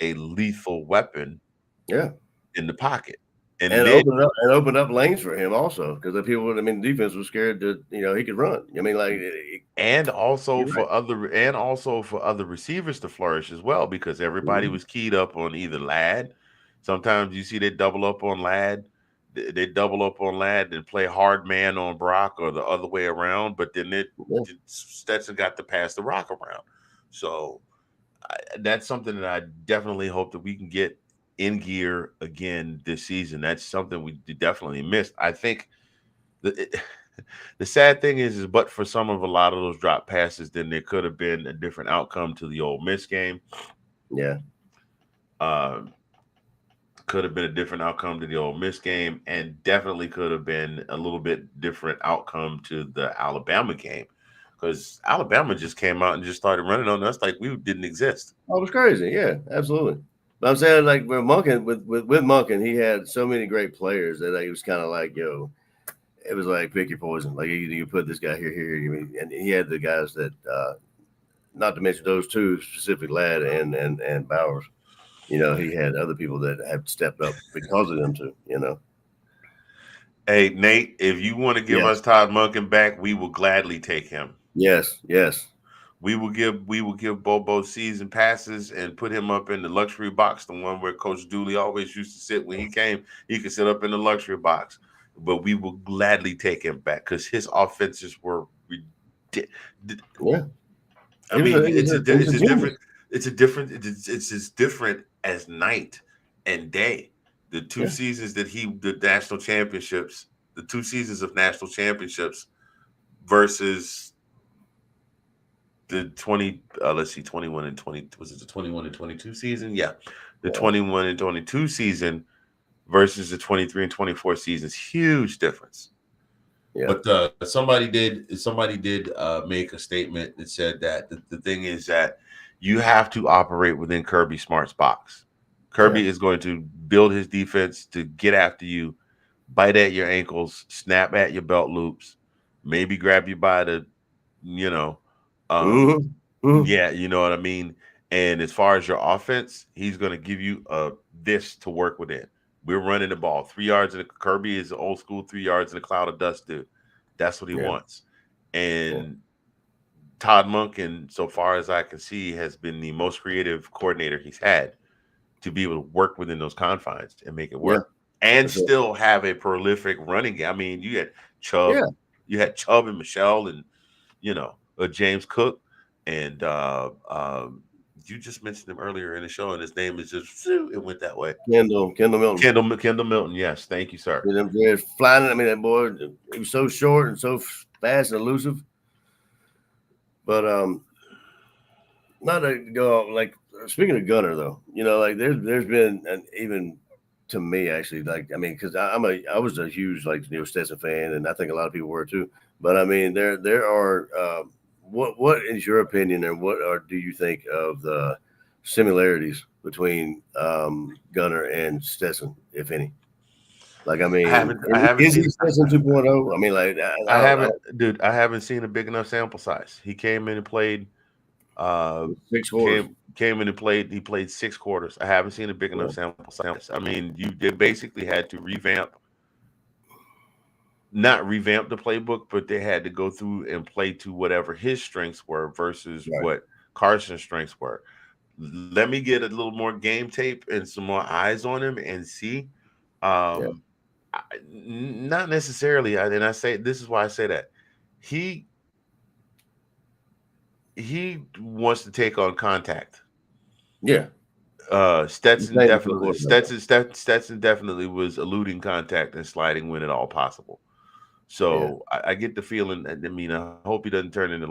a lethal weapon. Yeah, in the pocket, and opened up lanes for him also, because the people, I mean, defense was scared that he could run. I mean, like, and also for other receivers to flourish as well, because everybody was keyed up on either Ladd. Sometimes you see they double up on Ladd. They double up on Ladd and play hard man on Brock, or the other way around. But then Stetson got to pass the rock around. So that's something that I definitely hope that we can get in gear again this season. That's something we definitely missed. I think the sad thing is, but for some of a lot of those drop passes, then there could have been a different outcome to the Ole Miss game. Yeah. Could have been a different outcome to the Ole Miss game, and definitely could have been a little bit different outcome to the Alabama game, because Alabama just came out and just started running on us like we didn't exist. Oh, it was crazy. Yeah, absolutely. But I'm saying, like, with Monken, he had so many great players that he was kind of like, it was like pick your poison. Like, you put this guy here. And he had the guys that, not to mention those two specific, Ladd and Bowers. He had other people that have stepped up because of them too. Hey, Nate, if you want to give us Todd Monken back, we will gladly take him. Yes. We will give Bobo season passes and put him up in the luxury box, the one where Coach Dooley always used to sit when he came. He could sit up in the luxury box, but we will gladly take him back because his offenses were ridiculous. Yeah, I mean, it's as different as night and day. The two seasons that the national championships, the 2 seasons of national championships versus the 21 and 20, was it the 21 and 22 season? Yeah. The 21 and 22 season versus the 23 and 24 seasons, huge difference. Yeah. But somebody did make a statement that said that the thing is that you have to operate within Kirby Smart's box. Kirby is going to build his defense to get after you, bite at your ankles, snap at your belt loops, maybe grab you by the, Yeah, you know what I mean? And as far as your offense, he's going to give you this to work within. We're running the ball 3 yards in the Kirby is old school 3 yards in a cloud of dust, dude. That's what he wants. And Todd Monken, so far as I can see, has been the most creative coordinator he's had to be able to work within those confines and make it work. And still have a prolific running game. I mean, you had Chubb, you had Chubb and Michelle and James Cook. And you just mentioned him earlier in the show, and his name is just it went that way. Kendall Milton. Kendall Milton. Yes, thank you, sir. Flying. I mean, that boy, he was so short and so fast and elusive. But not to go like speaking of Gunner though, like there's been even to me actually, like I mean, because I was a huge Stetson fan, and I think a lot of people were too. But I mean, there are. What is your opinion, and do you think of the similarities between Gunner and Stetson, if any? Like, I mean, I haven't is he Stetson 2.0? I mean, like, I haven't seen a big enough sample size. He came in and played 6 quarters. Came in and played. He played 6 quarters. I haven't seen a big enough sample size. I mean, they basically had to not revamp the playbook, but they had to go through and play to whatever his strengths were versus what Carson's strengths were. Let me get a little more game tape and some more eyes on him and see. Not necessarily. And I say this is why I say that he wants to take on contact. Yeah. Stetson definitely was eluding contact and sliding when at all possible. So I get the feeling. I mean, I hope he doesn't turn into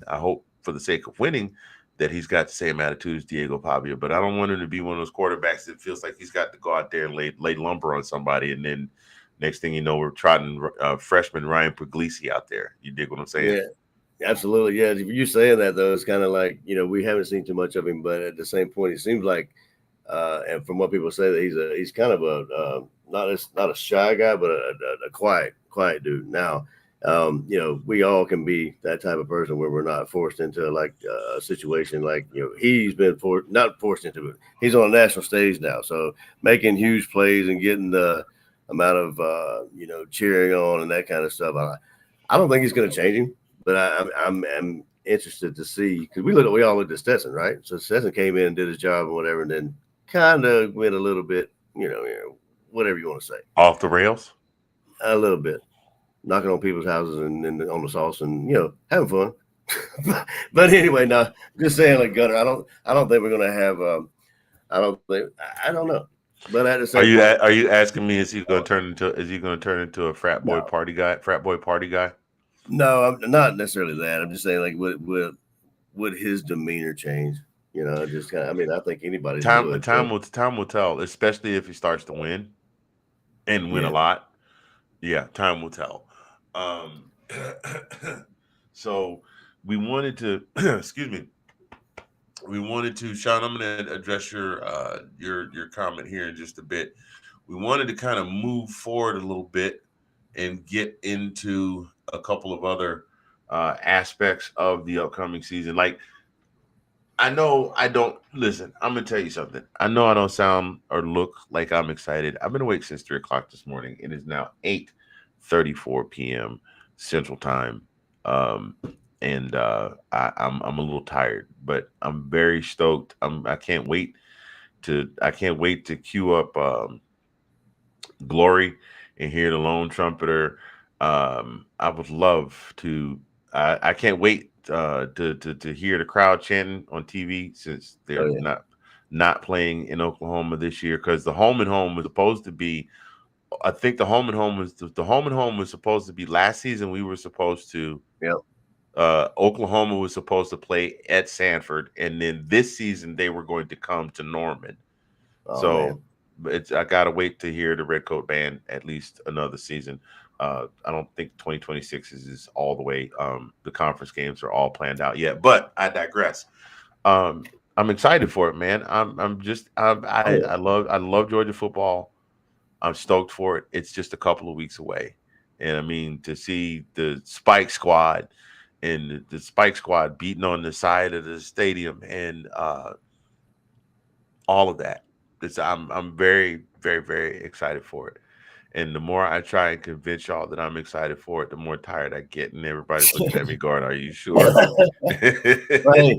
I hope for the sake of winning that he's got the same attitude as Diego Pavia. But I don't want him to be one of those quarterbacks that feels like he's got to go out there and lay lumber on somebody, and then next thing you know, we're trotting freshman Ryan Puglisi out there. You dig what I'm saying? Yeah, absolutely. Yeah, you saying that though, it's kind of like we haven't seen too much of him, but at the same point, it seems like, and from what people say, that he's kind of a not a shy guy, but a quiet dude. Now, we all can be that type of person where we're not forced into a situation he's been not forced into it. He's on a national stage now, so making huge plays and getting the amount of cheering on and that kind of stuff. I don't think he's going to change him, but I'm interested to see, because we all looked at Stetson, right? So Stetson came in and did his job and whatever, and then kind of went a little bit, whatever you want to say, off the rails, a little bit, knocking on people's houses and on the sauce and having fun. But anyway, no, just saying, like Gunner, I don't think we're gonna have. I don't know. But at the same are you asking me, is he going to turn into a frat boy party guy? No, I'm not necessarily that. I'm just saying, would his demeanor change? Just kind of. I mean, I think anybody. Time will tell, especially if he starts to win and win a lot. Yeah, time will tell. So we wanted to, excuse me. We wanted to, Sean, I'm going to address your comment here in just a bit. We wanted to kind of move forward a little bit and get into a couple of other aspects of the upcoming season. Like, I know I don't listen. I'm gonna tell you something. I know I don't sound or look like I'm excited. I've been awake since 3:00 this morning. It is now 8:34 p.m. Central Time, and I'm a little tired, but I'm very stoked. I can't wait to queue up Glory and hear the lone trumpeter. I would love to. I can't wait to hear the crowd chanting on TV, since they're not playing in Oklahoma this year, because the home and home was supposed to be. I think the home and home was supposed to be last season. We were supposed to. Oklahoma was supposed to play at Sanford, and then this season they were going to come to Norman. I gotta wait to hear the Redcoat Band at least another season. I don't think 2026 is all the way. The conference games are all planned out yet, but I digress. I'm excited for it, man. I love Georgia football. I'm stoked for it. It's just a couple of weeks away, and I mean, to see the Spike Squad and the Spike Squad beating on the side of the stadium, and all of that. I'm very, very, very excited for it. And the more I try and convince y'all that I'm excited for it, the more tired I get, and everybody's looking at me going, "Are you sure?" Right.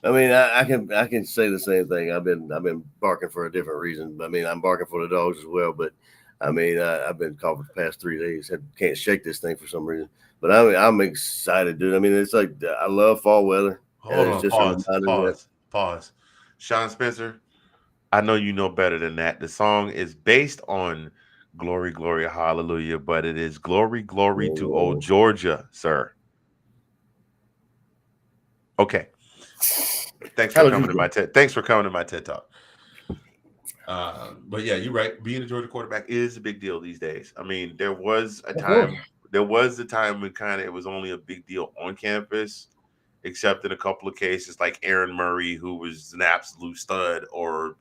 I mean, I can say the same thing. I've been barking for a different reason. I mean, I'm barking for the dogs as well. But I mean, I've been caught for the past 3 days. Can't shake this thing for some reason. But I'm excited, dude. I mean, it's like I love fall weather. Hold It's on, just a reminder that pause. Sean Spencer, I know you know better than that. The song is based on "Glory, Glory, Hallelujah," but it is "Glory, Glory to Old Georgia," sir. Okay. Thanks for coming to my TED. Thanks for coming to my TED Talk. But yeah, you're right. Being a Georgia quarterback is a big deal these days. I mean, there was a time. There was a time when kind of it was only a big deal on campus, except in a couple of cases like Aaron Murray, who was an absolute stud, or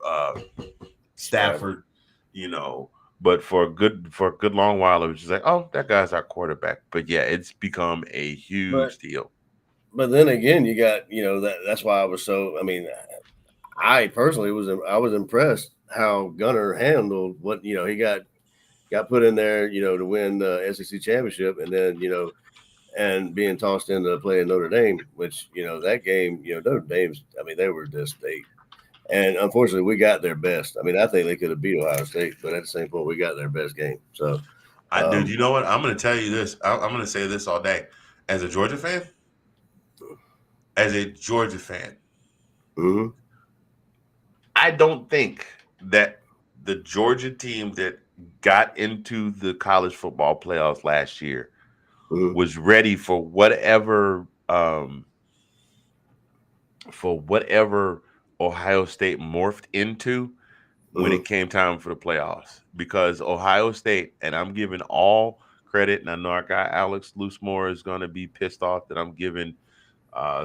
Stafford, you know. But for a good long while, it was just like, oh, that guy's our quarterback. But yeah, it's become a huge deal. But then again, you got that's why I was so. I mean, I personally was impressed how Gunner handled what he got put in there to win the SEC championship, and then and being tossed into playing Notre Dame, which that game Notre Dame's. I mean, they were just and unfortunately we got their best. I mean, I think they could have beat Ohio State, but at the same point we got their best game. So, dude, you know what? I'm going to tell you this. I'm going to say this all day. As a Georgia fan, mm-hmm. I don't think that the Georgia team that got into the college football playoffs last year was ready for whatever Ohio State morphed into when it came time for the playoffs. Because Ohio State, and I'm giving all credit, and I know our guy Alex Loosemore is going to be pissed off that I'm giving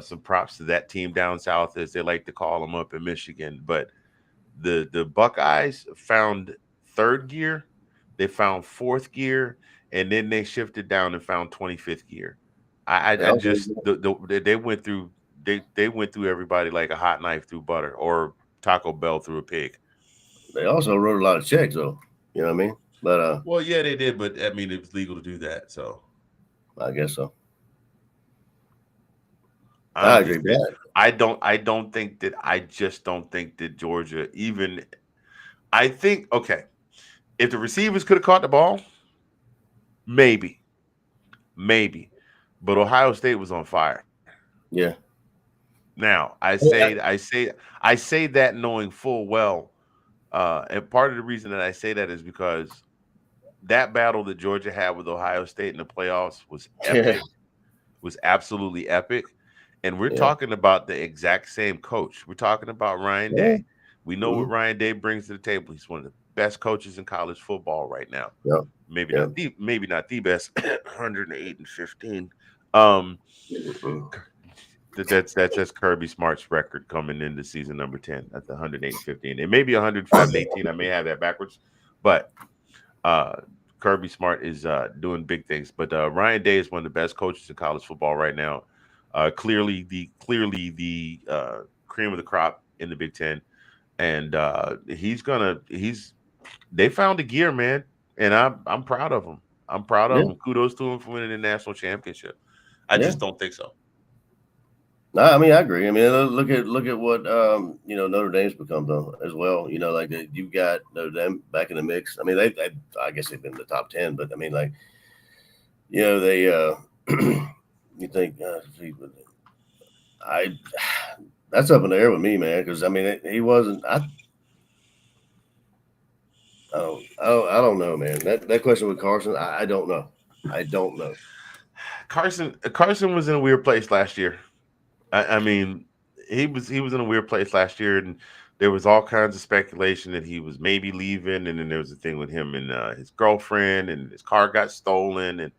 some props to that team down south, as they like to call them up in Michigan. But the Buckeyes found third gear, they found fourth gear, and then they shifted down and found 25th gear. I just they went through they went through everybody like a hot knife through butter, or Taco Bell through a pig. They also wrote a lot of checks, though. You know what I mean? But well, yeah, they did, but I mean, it was legal to do that, so I guess so. I agree with that. I just don't think that Georgia even. I think, okay, if the receivers could have caught the ball, maybe, but Ohio State was on fire. Yeah. Now I say that knowing full well, and part of the reason that I say that is because that battle that Georgia had with Ohio State in the playoffs was epic, was absolutely epic. And we're talking about the exact same coach. We're talking about Ryan Day. We know what Ryan Day brings to the table. He's one of the best coaches in college football right now. Maybe not the best. 108-15. That's Kirby Smart's record coming into season number 10 at the 108-15. It may be 105-18. I may have that backwards, but Kirby Smart is doing big things. But Ryan Day is one of the best coaches in college football right now. Clearly the cream of the crop in the Big Ten, and they found a gear, man, and I'm proud of them. I'm proud of them. Kudos to them for winning the national championship. I just don't think so. No, I mean, I agree. I mean, look at what Notre Dame's become, though, as well. Like you've got Notre Dame back in the mix. I mean, I guess they've been in the top 10, but I mean, like, they you think that's up in the air with me, man, because I mean he wasn't. I don't know, man. That question with Carson, I don't know. Carson was in a weird place last year. I mean, he was in a weird place last year, and there was all kinds of speculation that he was maybe leaving, and then there was a thing with him and his girlfriend, and his car got stolen, and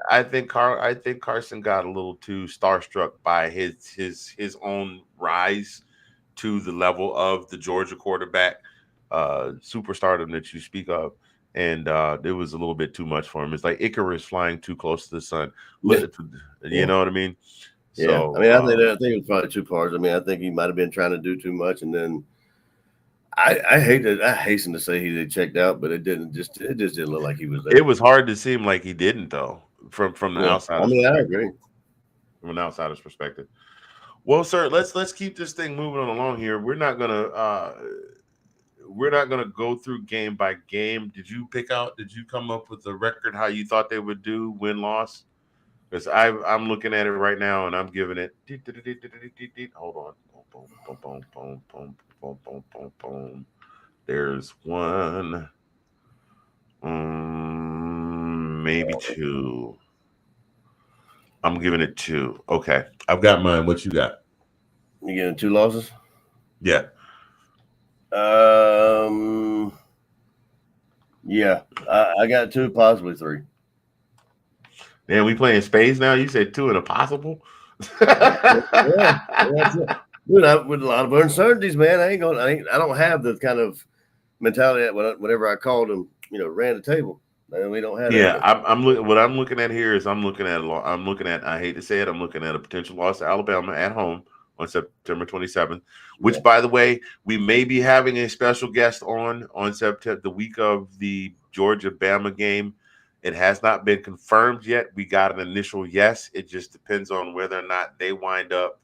I think Carson got a little too starstruck by his own rise to the level of the Georgia quarterback superstardom that you speak of, and it was a little bit too much for him. It's like Icarus flying too close to the sun. Yeah. You know what I mean? Yeah. So I mean, I think it was probably 2 parts. I mean, I think he might have been trying to do too much, and then I hasten to say he did checked out, but it just didn't look like he was there. It was hard to seem like he didn't, though, from the outside. I mean, I agree. From an outsider's perspective. Well, sir, let's keep this thing moving on along here. We're not gonna go through game by game. Did you come up with a record how you thought they would do win loss? Because I'm looking at it right now and I'm giving it. Hold on. Boom, boom, boom, boom, boom, boom, boom, boom, boom. There's one. Maybe 2. I'm giving it 2. Okay. I've got mine. What you got? You getting 2 losses? Yeah. Yeah. I got 2, possibly 3. Man, we playing spades now? You said 2 and a possible? Yeah, that's it. Dude, with a lot of uncertainties, man. I don't have the kind of mentality that whenever I called them, ran the table. And we don't have. Yeah, what I'm looking at here is I'm looking at I hate to say it, I'm looking at a potential loss to Alabama at home on September 27th, which by the way, we may be having a special guest on September, the week of the Georgia-Bama game. It has not been confirmed yet. We got an initial yes. It just depends on whether or not they wind up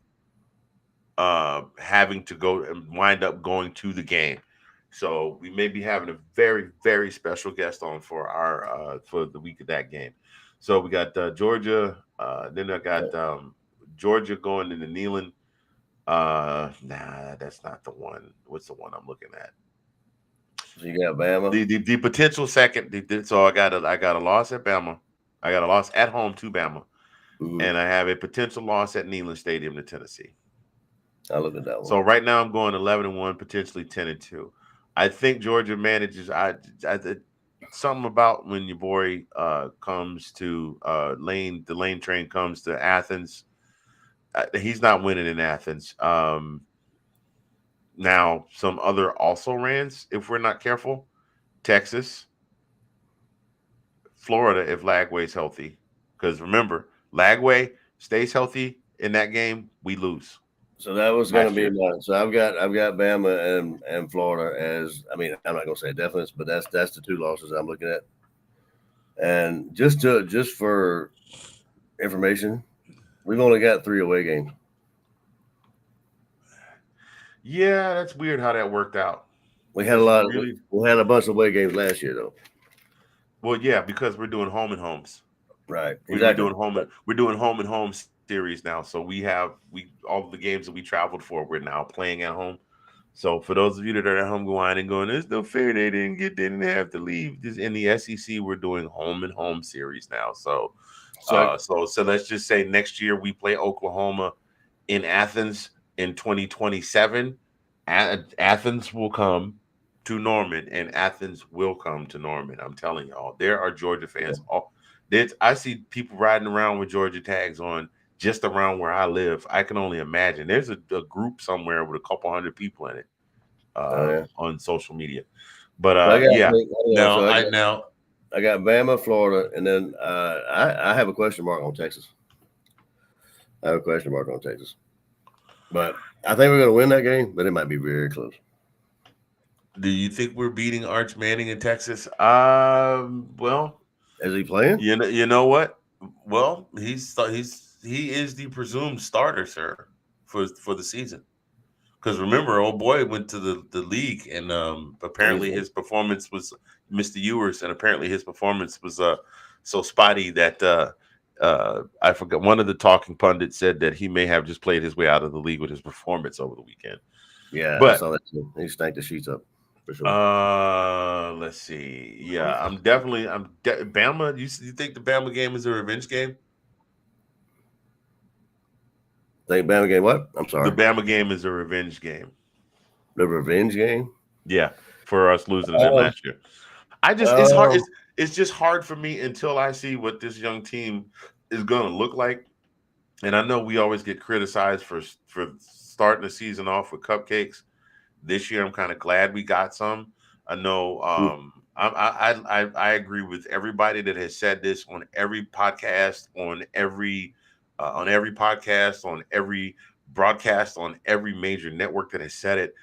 having to go and wind up going to the game. So we may be having a very, very special guest on for our for the week of that game. So we got Georgia. Then I got Georgia going into Neyland. Nah, that's not the one. What's the one I'm looking at? So you got Bama. The potential second. So I got a loss at Bama. I got a loss at home to Bama, and I have a potential loss at Neyland Stadium to Tennessee. I look at that one. So right now I'm going 11-1, potentially 10-2. I think Georgia manages. Something about when your boy comes to Lane, the Lane train comes to Athens. He's not winning in Athens. Now some other also rans, if we're not careful, Texas, Florida, if Lagway's healthy, because remember, Lagway stays healthy in that game, we lose. So that was going to be mine. So I've got Bama and Florida as, I mean, I'm not going to say definite, but that's the 2 losses I'm looking at. And just for information, we've only got 3 away games. Yeah, that's weird how that worked out. We had we had a bunch of away games last year though. Well, yeah, because we're doing home and homes. Right. Exactly. We're doing home and home series now. So all of the games that we traveled for, we're now playing at home. So for those of you that are at home going, there's no fair, they didn't have to leave. In the SEC, we're doing home and home series now. So let's just say next year we play Oklahoma in Athens in 2027. Athens will come to Norman, and Athens will come to Norman. I'm telling y'all, there are Georgia fans. I see people riding around with Georgia tags on just around where I live. I can only imagine. There's a group somewhere with a couple hundred people in it on social media. But I got Bama, Florida, and then I have a question mark on Texas. But I think we're going to win that game, but it might be very close. Do you think we're beating Arch Manning in Texas? Well, is he playing? You know what? Well, he is the presumed starter, sir, for the season. Because remember, old boy went to the league, and apparently his performance was Mr. Ewers, and apparently his performance was so spotty that I forgot. One of the talking pundits said that he may have just played his way out of the league with his performance over the weekend. Yeah, but I saw that too. He stacked the sheets up. For sure. Let's see. Yeah, I'm Bama. You think the Bama game is a revenge game? Think Bama game what? I'm sorry. The Bama game is a revenge game. The revenge game? Yeah, for us losing to them last year. It's hard. It's just hard for me until I see what this young team is going to look like. And I know we always get criticized for starting the season off with cupcakes. This year, I'm kind of glad we got some. I know I agree with everybody that has said this on every podcast, on every podcast, on every broadcast, on every major network that has said it.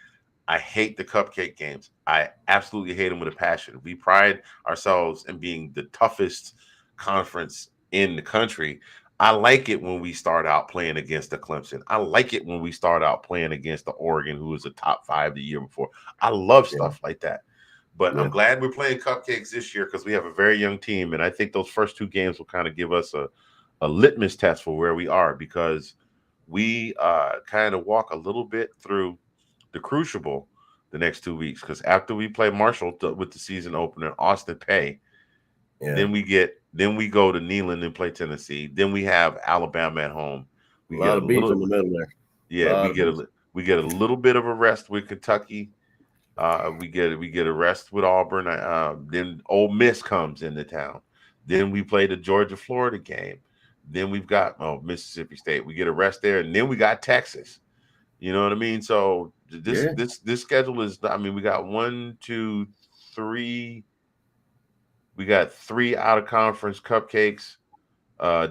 I hate the cupcake games. I absolutely hate them with a passion. We pride ourselves in being the toughest conference in the country. I like it when we start out playing against the Clemson. I like it when we start out playing against the Oregon, who was a top 5 the year before. I love stuff like that. But I'm glad we're playing cupcakes this year because we have a very young team. And I think those first 2 games will kind of give us a litmus test for where we are, because we kind of walk a little bit through the crucible the next 2 weeks, because after we play Marshall with the season opener, Austin Pay, then we go to Neyland and play Tennessee. Then we have Alabama at home. We get a beef in the middle there. Yeah, we get a little bit of a rest with Kentucky. We get a rest with Auburn. Then Ole Miss comes into town. Then we play the Georgia-Florida game. Then we've got Mississippi State. We get a rest there, and then we got Texas. You know what I mean? So this schedule is. I mean, we got 1, 2, 3. We got 3 out of conference cupcakes.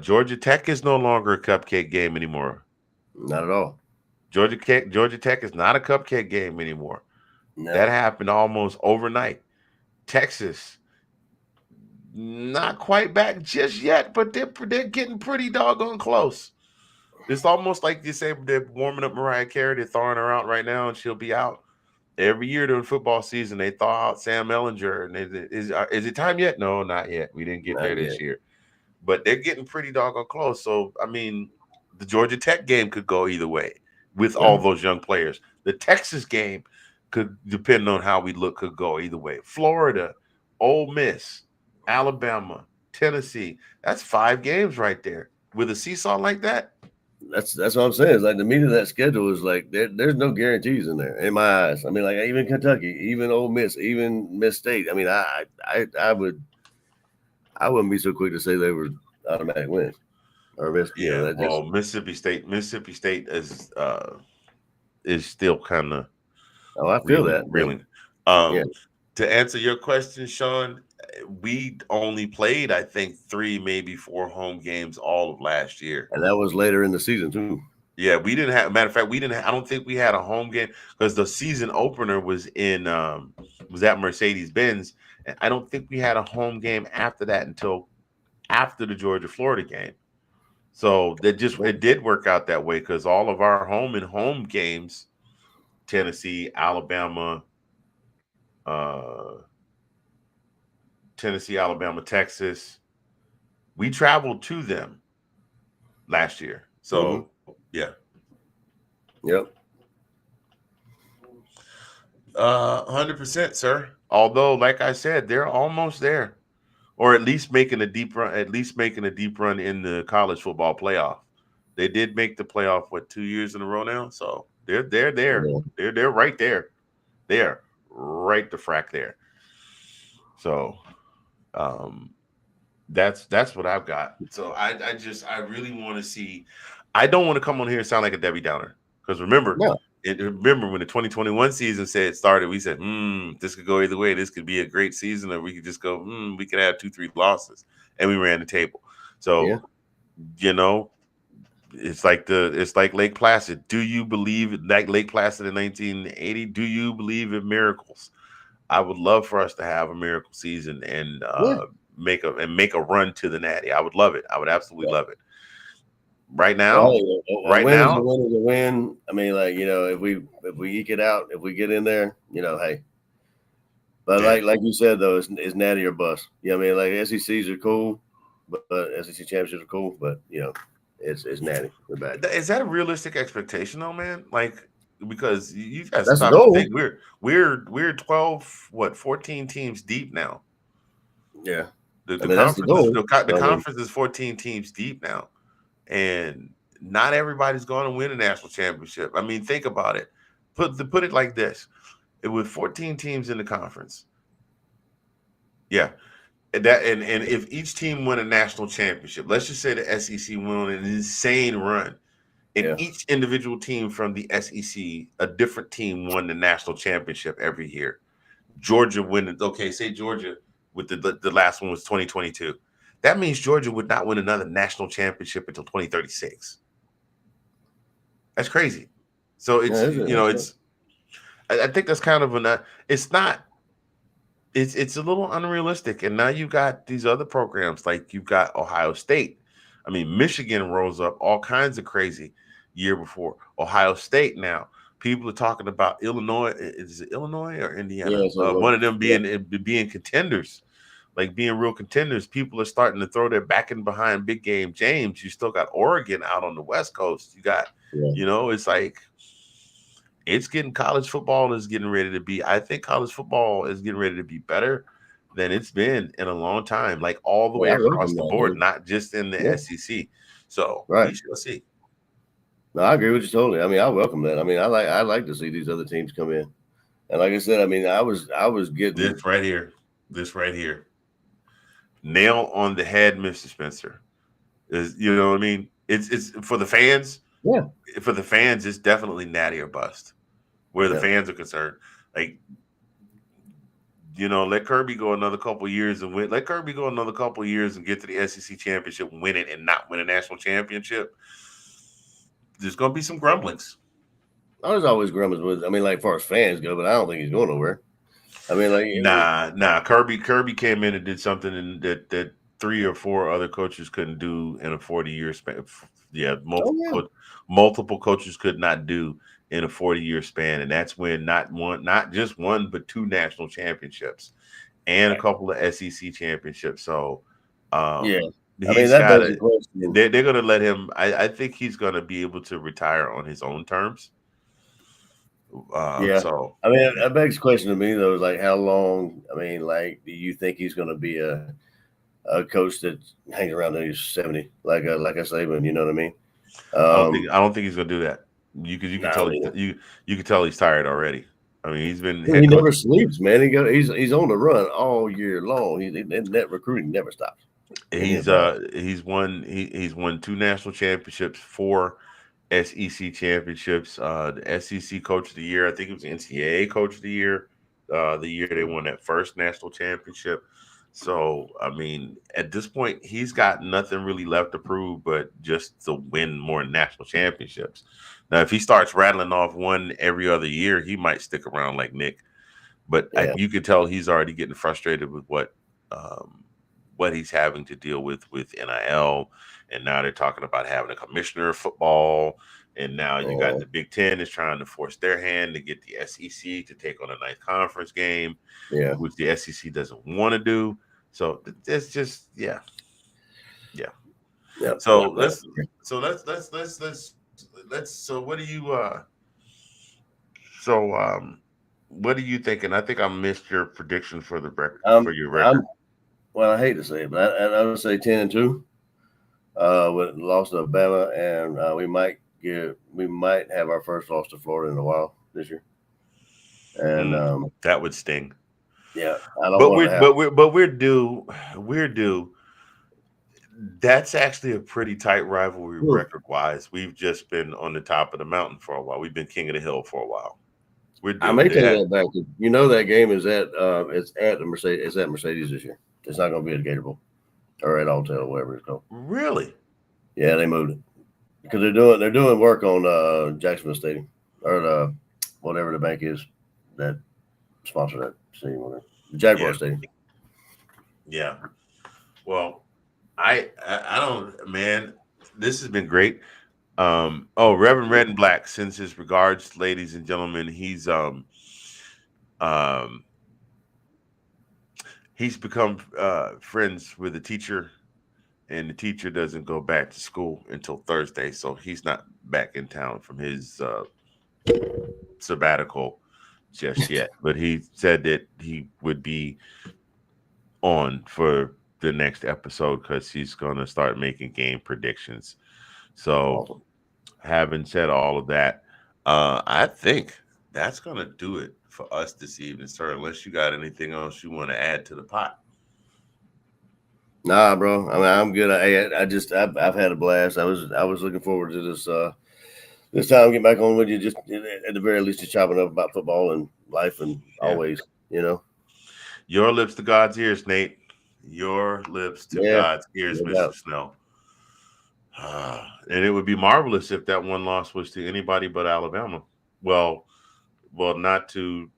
Georgia Tech is no longer a cupcake game anymore. Not at all. Georgia Tech is not a cupcake game anymore. No. That happened almost overnight. Texas, not quite back just yet, but they're getting pretty doggone close. It's almost like you say they're warming up Mariah Carey. They're thawing her out right now, and she'll be out. Every year during football season, they thaw out Sam Ellinger. And is it time yet? No, not yet. We didn't get there this year. But they're getting pretty doggone close. So, I mean, the Georgia Tech game could go either way with all those young players. The Texas game could, depending on how we look, could go either way. Florida, Ole Miss, Alabama, Tennessee. That's 5 games right there. With a seesaw like that. That's what I'm saying. It's like the meat of that schedule is like there's no guarantees in there in my eyes. I mean, like even Kentucky, even Ole Miss, even Miss State. I mean, I wouldn't be so quick to say they were automatic wins. Or Mississippi State is still kind of. Oh, I feel that. Really. To answer your question, Sean, we only played, I think, 3, maybe 4 home games all of last year. And that was later in the season, too. Yeah, we didn't have, matter of fact, I don't think we had a home game because the season opener was at Mercedes-Benz. And I don't think we had a home game after that until after the Georgia-Florida game. So it did work out that way because all of our home games, Tennessee, Alabama, Texas, we traveled to them last year. So, yeah. Yep. 100%, sir. Although, like I said, they're almost there, or at least making a deep run. At least making a deep run in the college football playoff. They did make the playoff 2 years in a row now. So they're there. Yeah. They're right there. They're right the frack there. So, that's what I've got. So I really want to see. I don't want to come on here and sound like a Debbie Downer because remember when the 2021 season started, we said, this could go either way. This could be a great season, or we could just go, we could have 2-3 losses, and we ran the table. So, it's like Lake Placid. Do you believe like Lake Placid in 1980? Do you believe in miracles? I would love for us to have a miracle season and make a run to the Natty. I would love it. I would absolutely love it. Right now, a win is a win. I mean, like, if we eke it out, if we get in there, hey. But like you said though, it's Natty or bust. You know what I mean? Like SECs are cool, but SEC championships are cool, but it's Natty. We're back. Is that a realistic expectation though, man? Like, because you guys stop to think we're 12, 14 teams deep now. Yeah. The conference is 14 teams deep now. And not everybody's going to win a national championship. I mean, think about it. Put it like this. With 14 teams in the conference. Yeah. And if each team won a national championship, let's just say the SEC won an insane run. And each individual team from the SEC, a different team won the national championship every year. Georgia win. Okay, say Georgia with the last one was 2022. That means Georgia would not win another national championship until 2036. That's crazy. So it's it's. I think that's kind of it's not. It's a little unrealistic. And now you got these other programs like you've got Ohio State. I mean, Michigan rose up all kinds of crazy year before. Ohio State now. People are talking about Illinois. Is it Illinois or Indiana? One of them being contenders, like being real contenders. People are starting to throw their back in behind big game James. You still got Oregon out on the West Coast. You got, it's like college football is getting ready to be. I think college football is getting ready to be better than it's been in a long time, like all the way across the board, not just in the SEC. So we shall see. No, I agree with you totally. I mean, I welcome that. I mean, I like to see these other teams come in. And like I said, I mean, I was getting this right here. Nail on the head, Mr. Spencer. Is what I mean? It's for the fans. Yeah. For the fans, it's definitely natty or bust. Where the fans are concerned. Like, let Kirby go another couple years and win. Let Kirby go another couple years and get to the SEC championship, win it, and not win a national championship. There's going to be some grumblings. There's always grumblings with. I mean, like, as far as fans go, but I don't think he's going nowhere. I mean, like, nah. Kirby came in and did something that 3 or 4 other coaches couldn't do in a 40-year span. Yeah, multiple coaches could not do in a 40-year span, and that's when not just one, but 2 national championships and a couple of SEC championships. So, they're going to let him. I think he's going to be able to retire on his own terms. So I mean, that begs the question to me though, is like, how long? I mean, like, do you think he's going to be a coach that hangs around till he's 70, like a Saban? You know what I mean? I don't think he's going to do that. You can tell you can tell he's tired already. I mean, he's been. He never sleeps, man. He's on the run all year long. That recruiting never stops. He's won 2 national championships, 4 SEC championships. The SEC Coach of the Year. I think it was the NCAA Coach of the Year. The year they won that first national championship. So, I mean, at this point, he's got nothing really left to prove but just to win more national championships. Now, if he starts rattling off one every other year, he might stick around like Nick. But you can tell he's already getting frustrated with what he's having to deal with NIL. And now they're talking about having a commissioner of football. And now you got the Big Ten is trying to force their hand to get the SEC to take on a 9th conference game, which the SEC doesn't want to do. So it's just So what do you what are you thinking? I think I missed your prediction for the record for your record. Well, I hate to say it, but I would say 10-2 with loss to Alabama, and we might have our first loss to Florida in a while this year. And that would sting. Yeah, we're due. That's actually a pretty tight rivalry record-wise. We've just been on the top of the mountain for a while. We've been king of the hill for a while. I may take that back. You know, that game is at Mercedes. It's at Mercedes this year. It's not going to be at Gator Bowl or at Altel or whatever it's called. Really? Yeah, they moved it because they're doing work on Jacksonville Stadium or whatever the bank is that sponsor that stadium. The Jaguar Stadium. Yeah. Well, I don't, man. This has been great. Reverend Red and Black sends his regards, ladies and gentlemen. He's become friends with a teacher, and the teacher doesn't go back to school until Thursday, so he's not back in town from his sabbatical just yet. But he said that he would be on for the next episode because he's going to start making game predictions. So, having said all of that, I think that's going to do it for us this evening, sir, unless you got anything else you want to add to the pot. Nah, bro. I mean, I'm good. I've had a blast. I was looking forward to this time, get back on with you, just at the very least, just chopping up about football and life and always, you know. Your lips to God's ears, Nate. Your lips to Yeah, God's ears, no Mr. doubt. Snell. And it would be marvelous if that one loss was to anybody but Alabama. Well, not to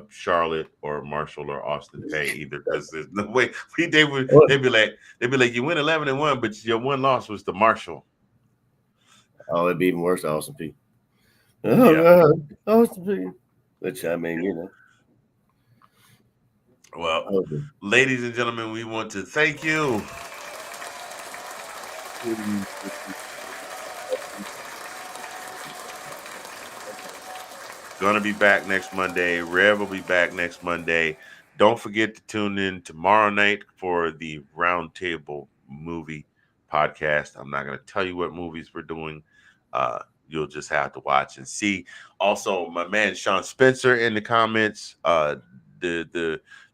Charlotte or Marshall or Austin Pay either, because there's no way they'd be like you win 11-1, but your one loss was to Marshall. Oh, it'd be even worse to Austin P. Yeah. Austin P. Which I mean, you know. Well, ladies and gentlemen, we want to thank you. Gonna be back next Monday. Rev will be back next Monday. Don't forget to tune in tomorrow night for the Roundtable Movie Podcast. I'm not gonna tell you what movies we're doing. You'll just have to watch and see. Also, my man Sean Spencer in the comments.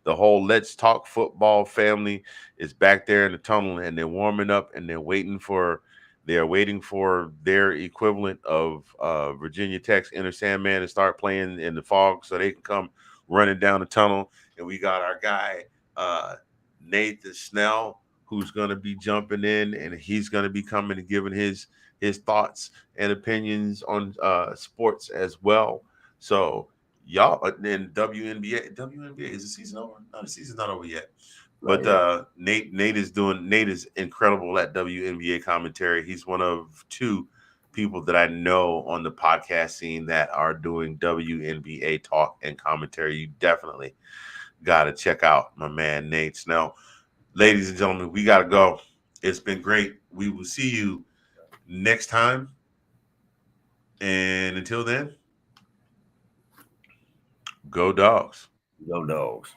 The whole Let's Talk Football family is back there in the tunnel, and they're warming up and they're waiting for their equivalent of Virginia Tech's Inner Sandman to start playing in the fog so they can come running down the tunnel. And we got our guy, Nathan Snell, who's going to be jumping in, and he's going to be coming and giving his thoughts and opinions on sports as well. So y'all, in WNBA, is the season over? No, the season's not over yet. But Nate is incredible at WNBA commentary. He's one of two people that I know on the podcast scene that are doing WNBA talk and commentary. You definitely got to check out my man Nate Snell. Ladies and gentlemen, we got to go. It's been great. We will see you next time. And until then, go Dogs. Go Dogs.